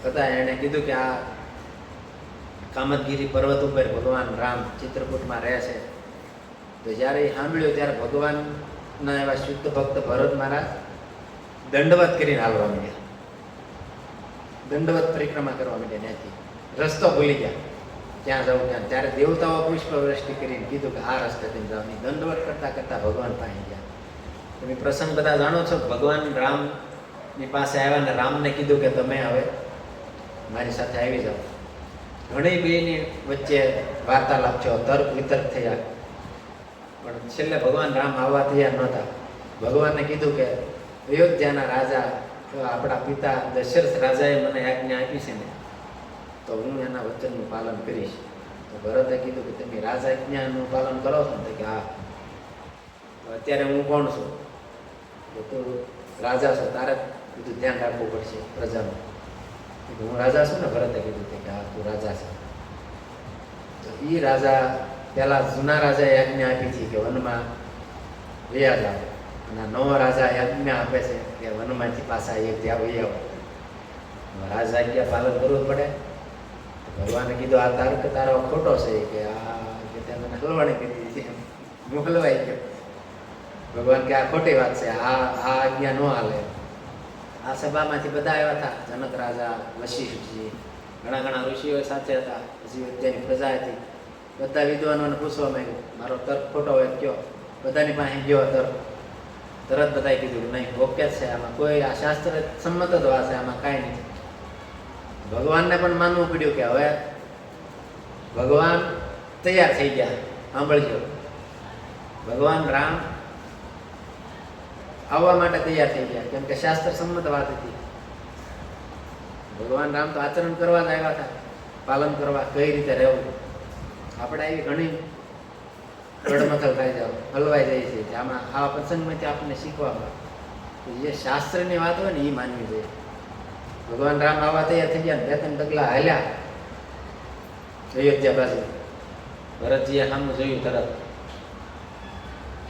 હતા એણે કીધું કે આ કામતગીરી પર્વત ઉપર ભગવાન રામ ચિત્રકૂટમાં રહે છે. તો જ્યારે એ સાંભળ્યું ત્યારે ભગવાનના એવા શુદ્ધ ભક્ત ભરત મહારાજ દંડવત કરીને હાલવા માંડ્યા, દંડવત પરિક્રમા કરવા માંડ્યા. ત્યાંથી રસ્તો ભૂલી ગયા ક્યાં જવું ક્યાં. ત્યારે દેવતાઓ પુષ્પવૃષ્ટિ કરીને કીધું કે આ રસ્તેથી જાઓ. દંડવત કરતા કરતા ભગવાન પાસે ગયા. તમે પ્રસંગ બધા જાણો છો. ભગવાન રામની પાસે આવ્યા ને રામને કીધું કે તમે હવે મારી સાથે આવી જાઓ. ઘણી બેની વચ્ચે વાર્તાલાપ થયો, તર્ક વિતર્ક થયા, પણ છેલ્લે ભગવાન રામ આવવા તૈયાર નહોતા. ભગવાનને કીધું કે અયોધ્યાના રાજા આપણા પિતા દશરથ રાજાએ મને આજ્ઞા આપી છે ને, તો હું એના વચનનું પાલન કરીશ. તો ભરતે કીધું કે તમે રાજા આજ્ઞાનું પાલન કરો છો ને? કે હા. અત્યારે હું કોણ છું? તો તું રાજા છો, તારે બધું ધ્યાન રાખવું પડશે પ્રજાનું. હું રાજા છું ને? ભરતે કીધું કે હા તું રાજા છે. તો એ રાજા પેલા જૂના રાજાએ આજ્ઞા આપી હતી કે વનમાં વયા જાઓ, અને નવો રાજા આજ્ઞા આપે છે કે વનમાંથી પાછા એક ત્યાં વહી આવો. રાજા આજ્ઞા પાલન કરવું પડે. ભગવાને કીધું આ તાર્ક તારો ખોટો છે કે આ કે મને હલવાણી કીધી છે, હું હલવાઈ ગયો. ભગવાન કે આ ખોટી વાત છે, આ આજ્ઞા ન હાલે. આ સભામાંથી બધા આવ્યા હતા, જનક રાજા, વશિષ્ઠજી, ઘણા ઋષિઓ સાથે હતા, હજી અત્યારની પ્રજા હતી. બધા વિદ્વાનોને પૂછવા માંગ્યું મારો તર્ક ખોટો હોય કયો. બધાની પાસે ગયો તરત બધાએ કીધું નહીં ઓકે છે, આમાં કોઈ આ શાસ્ત્ર સંમત જ વાત છે, આમાં કાંઈ નથી. ભગવાનને પણ માનવું પડ્યું કે હવે ભગવાન તૈયાર થઈ ગયા. સાંભળજો, ભગવાન રામ આવવા માટે તૈયાર થઈ ગયા, કેમ કે શાસ્ત્ર સંમત વાત હતી. ભગવાન રામ તો આચરણ કરવા જ આવ્યા હતા, પાલન કરવા, કઈ રીતે રહેવું. આપણે આવી ઘણી ગડમથલ થાય જાવ, હલવાઈ જાય છે. આમાં આવા પ્રસંગમાંથી આપણને શીખવા મળે કે જે શાસ્ત્રની વાત હોય ને એ માનવી જોઈએ. ભગવાન રામ આવવા તૈયાર થઈ ગયા, બે ત્રણ ડગલા હાલ્યા અયોધ્યા બાજુ. ભરતજીએ સામું જોયું તરત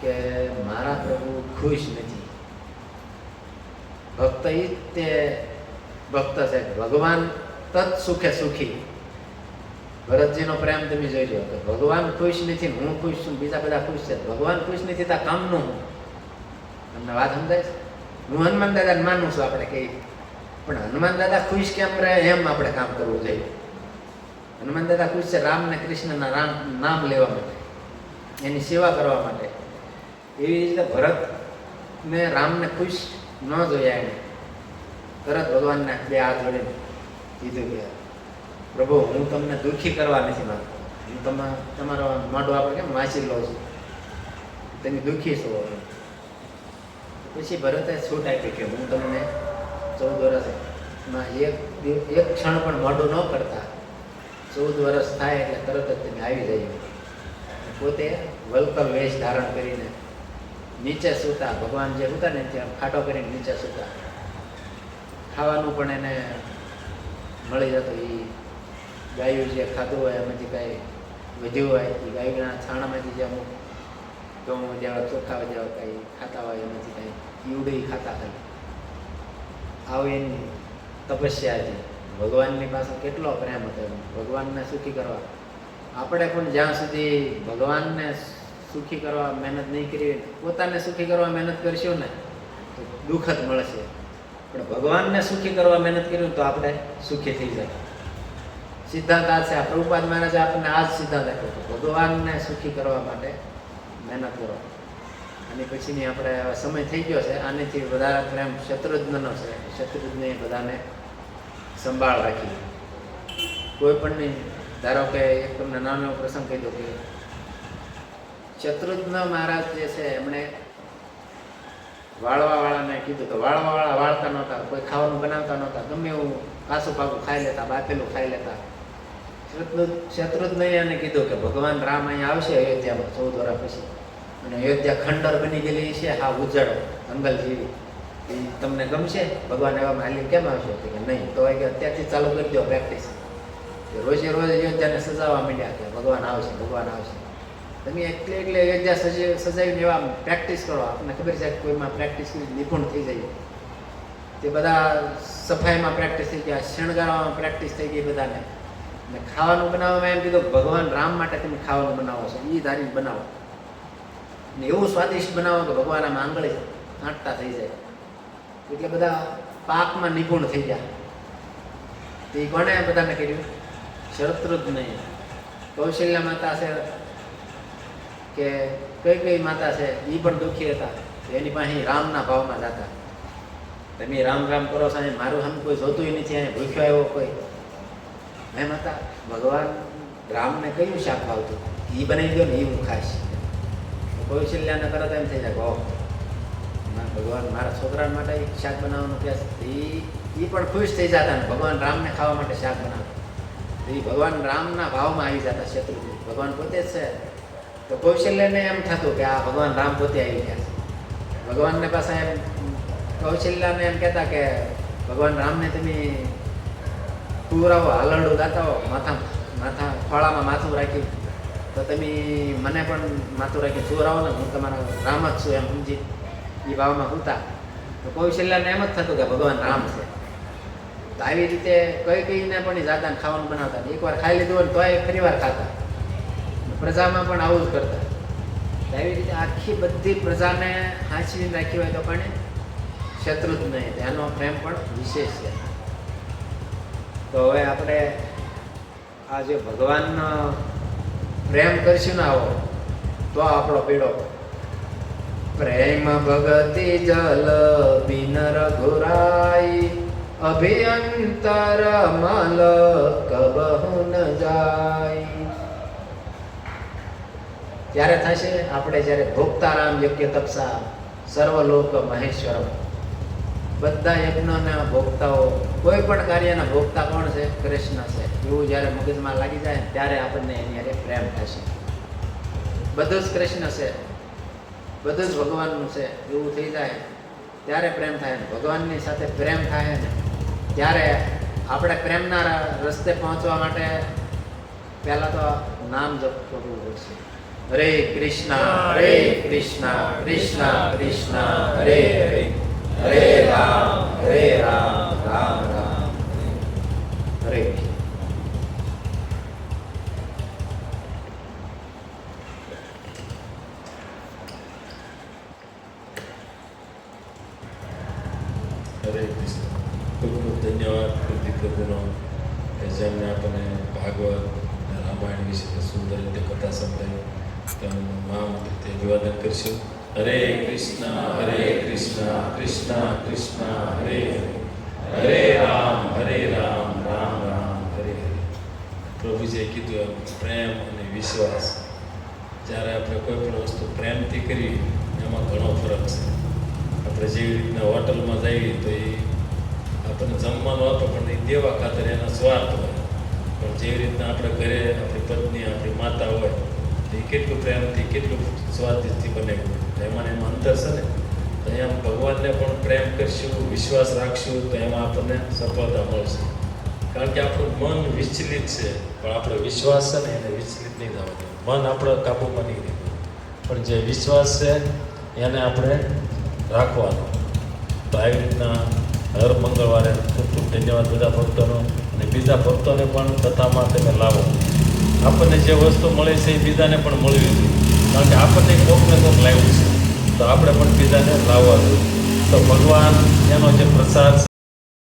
કે મારા પ્રભુ ખુશ નથી. ભક્ત ઈ જ તે ભક્ત છે, ભગવાન તત સુખે સુખી. ભરતજીનો પ્રેમ તમે જોઈ લો કે ભગવાન ખુશ નથી, હું ખુશ છું, બીજા બધા ખુશ છે. ભગવાન ખુશ નથી તા કામનું. તમને વાત સમજાય છે? હું હનુમાન દાદાને માનું છું આપણે કહીએ, પણ હનુમાન દાદા ખુશ કેમ રહે એમ આપણે કામ કરવું જોઈએ. હનુમાન દાદા ખુશ છે રામ ને કૃષ્ણના નામ લેવા માટે, એની સેવા કરવા માટે. એવી રીતે ભરત ને રામને ખુશ ન જોયા. એને તરત ભગવાનને બે હાથ જોડીને કીધું કે પ્રભુ હું તમને દુઃખી કરવા નથી માંગતો, હું તમારો મોઢું આપણે કેમ વાંચી લો છું, તમે દુઃખી છો. પછી ભરતે છૂટ આપી કે હું તમને 14 વર્ષ એક ક્ષણ પણ મોડું ન કરતા 14 વર્ષ થાય એટલે તરત જ તમે આવી જાય. પોતે વલ્કલ વેશ ધારણ કરીને નીચે સૂતા, ભગવાન જે સૂતા ને ત્યાં ખાટો કરીને નીચે સૂતા. ખાવાનું પણ એને મળી જતું. એ ગાયું જે ખાધું હોય એમાંથી કાંઈ વધ્યું હોય એ ગાયના છાણામાંથી જે અમુક ઘઉં જેવા ચોખા જેવા કાંઈ ખાતા હોય એમાંથી કાંઈ ઈવડી ખાતા હોય. આવી એની તપસ્યા છે. ભગવાનની પાસે કેટલો પ્રેમ હતો. ભગવાનને સુખી કરવા આપણે પણ જ્યાં સુધી ભગવાનને સુખી કરવા મહેનત નહીં કરી, પોતાને સુખી કરવા મહેનત કરશું ને તો દુઃખ જ મળશે. પણ ભગવાનને સુખી કરવા મહેનત કર્યું તો આપણે સુખી થઈ જાય. સિદ્ધાંત આ છે. આ પ્રભુપાદ મહારાજે આપણને આ જ સિદ્ધાંત આપ્યો હતો, ભગવાનને સુખી કરવા માટે મહેનત કરો. અને પછીની આપણે સમય થઈ ગયો છે. આનેથી વધારે પ્રેમ શત્રુઘ્નનો છે. શત્રુઘ્ને બધાને સંભાળ રાખી. કોઈ પણની, ધારો કે એક તમને નાનો પ્રસંગ કહી દો કે શત્રુઘ્ન મહારાજ જે છે એમણે વાળવાવાળાને કીધું તો વાળવાવાળા વાળતા નહોતા, કોઈ ખાવાનું બનાવતા નહોતા, ગમે એવું કાસું પાકું ખાઈ લેતા, બાફેલું ખાઈ લેતા. શત્રુઘ્નએ એને કીધું કે ભગવાન રામ અહીંયા આવશે અયોધ્યામાં 14 વર્ષ પછી, અને અયોધ્યા ખંડર બની ગયેલી છે, હા ઉજ્જડ જંગલ જેવી. એ તમને ગમશે? ભગવાન એવામાં હાલી કેમ આવશે? કે નહીં. તો કે અત્યારથી ચાલુ કરી દો પ્રેક્ટિસ. રોજે રોજ અયોધ્યાને સજાવવા માંડ્યા કે ભગવાન આવશે, ભગવાન આવશે. તમે એટલે અયોધ્યા સજાવીને એવા પ્રેક્ટિસ કરો. આપણને ખબર છે કે કોઈમાં પ્રેક્ટિસ કરી નિપુણ થઈ જાય. તે બધા સફાઈમાં પ્રેક્ટિસ થઈ ગયા, શણગારવામાં પ્રેક્ટિસ થઈ ગઈ બધાને. અને ખાવાનું બનાવવામાં એમ કીધું ભગવાન રામ માટે તમે ખાવાનું બનાવો છો, એ ધારીને બનાવો. ને એવું સ્વાદિષ્ટ બનાવો કે ભગવાન આમ આંગળી આંટતા થઈ જાય. એટલે બધા પાકમાં નિપુણ થઈ ગયા. તો એ કોણે બધાને કર્યું? શત્રુઘ્નએ. કૌશલ્યા માતા છે કે કઈ માતા છે એ પણ દુઃખી હતા. એની પાસે રામના ભાવમાં જતા. તમે રામ રામ કરો છો, મારું સામે કોઈ જોતું નથી, અહીંયા ભૂખ્યો આવ્યો કોઈ. હે માતા, ભગવાન રામને કયું શાક ભાવતું એ બનાવી દો ને, એ હું ખાઈશ. કૌશલ્યાને તરત એમ થઈ જાય, ભગવાન મારા છોકરા માટે શાક બનાવવાનું કહે છે. એ પણ ખુશ થઈ જતા ને ભગવાન રામને ખાવા માટે શાક બનાવતા. એ ભગવાન રામના ભાવમાં આવી જતા. શત્રુઘ્ન ભગવાન પોતે જ છે. તો કૌશલ્યને એમ થતું કે આ ભગવાન રામ પોતે આવી ગયા છે. ભગવાનને પાસે એમ કૌશલ્યાને એમ કહેતા કે ભગવાન રામને તમે પુરાવો, હાલરડું ગાતા હો, માથા ખોળામાં માથું રાખી, તો તમે મને પણ માથું રાખી ચોરાવો ને, હું તમારા રામ જ છું એમ સમજી એ ભાવમાં હતા. તો કૌશલ્યાને એમ જ થતું કે ભગવાન રામ છે. તો આવી રીતે કઈને પણ જાતા ખાવાનું બનાવતા. એકવાર ખાઈ લીધું હોય તો એ ફરી વાર ખાતા. પ્રજામાં પણ આવું જ કરતા. આવી રીતે આખી બધી પ્રજાને હાંચવીને રાખી હોય તો પણ શત્રુઘ્ન નહીં. એનો પ્રેમ પણ વિશેષ છે. તો હવે આપણે આ જે ભગવાનનો પ્રેમ કરશું ને આવો તો આપણો પીડો. પ્રેમ ભગતિ જલ બિન રઘુરાઈ, અભિયંતર મલ કબહુ ન જાય. ત્યારે થશે આપણે જ્યારે ભોક્તારામ યજ્ઞ તપસા સર્વલોક મહેશ્વર. બધા યજ્ઞોના ભોગતાઓ, કોઈ પણ કાર્યના ભોગતા કોણ છે? કૃષ્ણ છે. એવું જ્યારે મગજમાં લાગી જાય ત્યારે આપણને એની હારે પ્રેમ થશે. બધું જ કૃષ્ણ છે, બધું જ ભગવાનનું છે એવું થઈ જાય ત્યારે પ્રેમ થાય. ને ભગવાનની સાથે પ્રેમ થાય ને ત્યારે આપણે પ્રેમના રસ્તે પહોંચવા માટે પહેલાં તો નામ જપ કરવું પડશે. હરે કૃષ્ણ કૃષ્ણ કૃષ્ણ હરે હરે, હરે રામ રામ રામ હરે. હરે કૃષ્ણ. ખૂબ ખૂબ ધન્યવાદ પ્રદીપ પ્રભુનો કે જેમને આપણને ભાગવત અને રામાયણ વિશે સુંદર રીતે કથા સંભળાવી. તેમનું મહામંત્ર તે અભિવાદન કરીશું. હરે કૃષ્ણ કૃષ્ણ કૃષ્ણ હરે હરે, હરે રામ રામ રામ હરે હરે. પ્રભુજીએ કીધું એમ પ્રેમ અને વિશ્વાસ. જ્યારે આપણે કોઈ પણ વસ્તુ પ્રેમથી કરી એમાં ઘણો ફરક છે. આપણે જેવી રીતના હોટલમાં જઈએ તો એ આપણને જમવાનું આપે પણ એ દેવા ખાતર એના સ્વાર્થ હોય. પણ જેવી રીતના આપણે ઘરે આપણી પત્ની આપણી માતા હોય તો એ કેટલું પ્રેમથી કેટલું સ્વાદિષ્ટથી બનાવ્યું તો એમાં અંતર છે ને. તો એમ ભગવાનને પણ પ્રેમ કરશું, વિશ્વાસ રાખશું તો એમાં આપણને સફળતા મળશે. કારણ કે આપણું મન વિચલિત છે પણ આપણો વિશ્વાસ છે ને એને વિચલિત નહીં થવા દે. મન આપણો કાબૂમાં નહીં રહે પણ જે વિશ્વાસ છે એને આપણે રાખવાનો. તો આવી રીતના હર મંગળવારે ખૂબ ખૂબ ધન્યવાદ બધા ભક્તોનો. અને બીજા ભક્તોને પણ કથામાં તમે લાવો. આપણને જે વસ્તુ મળે છે એ બીજાને પણ મળવી જોઈએ. કારણ કે આપણને કોકને કોક લાવ્યું છે તો આપણે પણ બીજાને લાવવા જોઈએ. તો ભગવાન એનો જે પ્રસાદ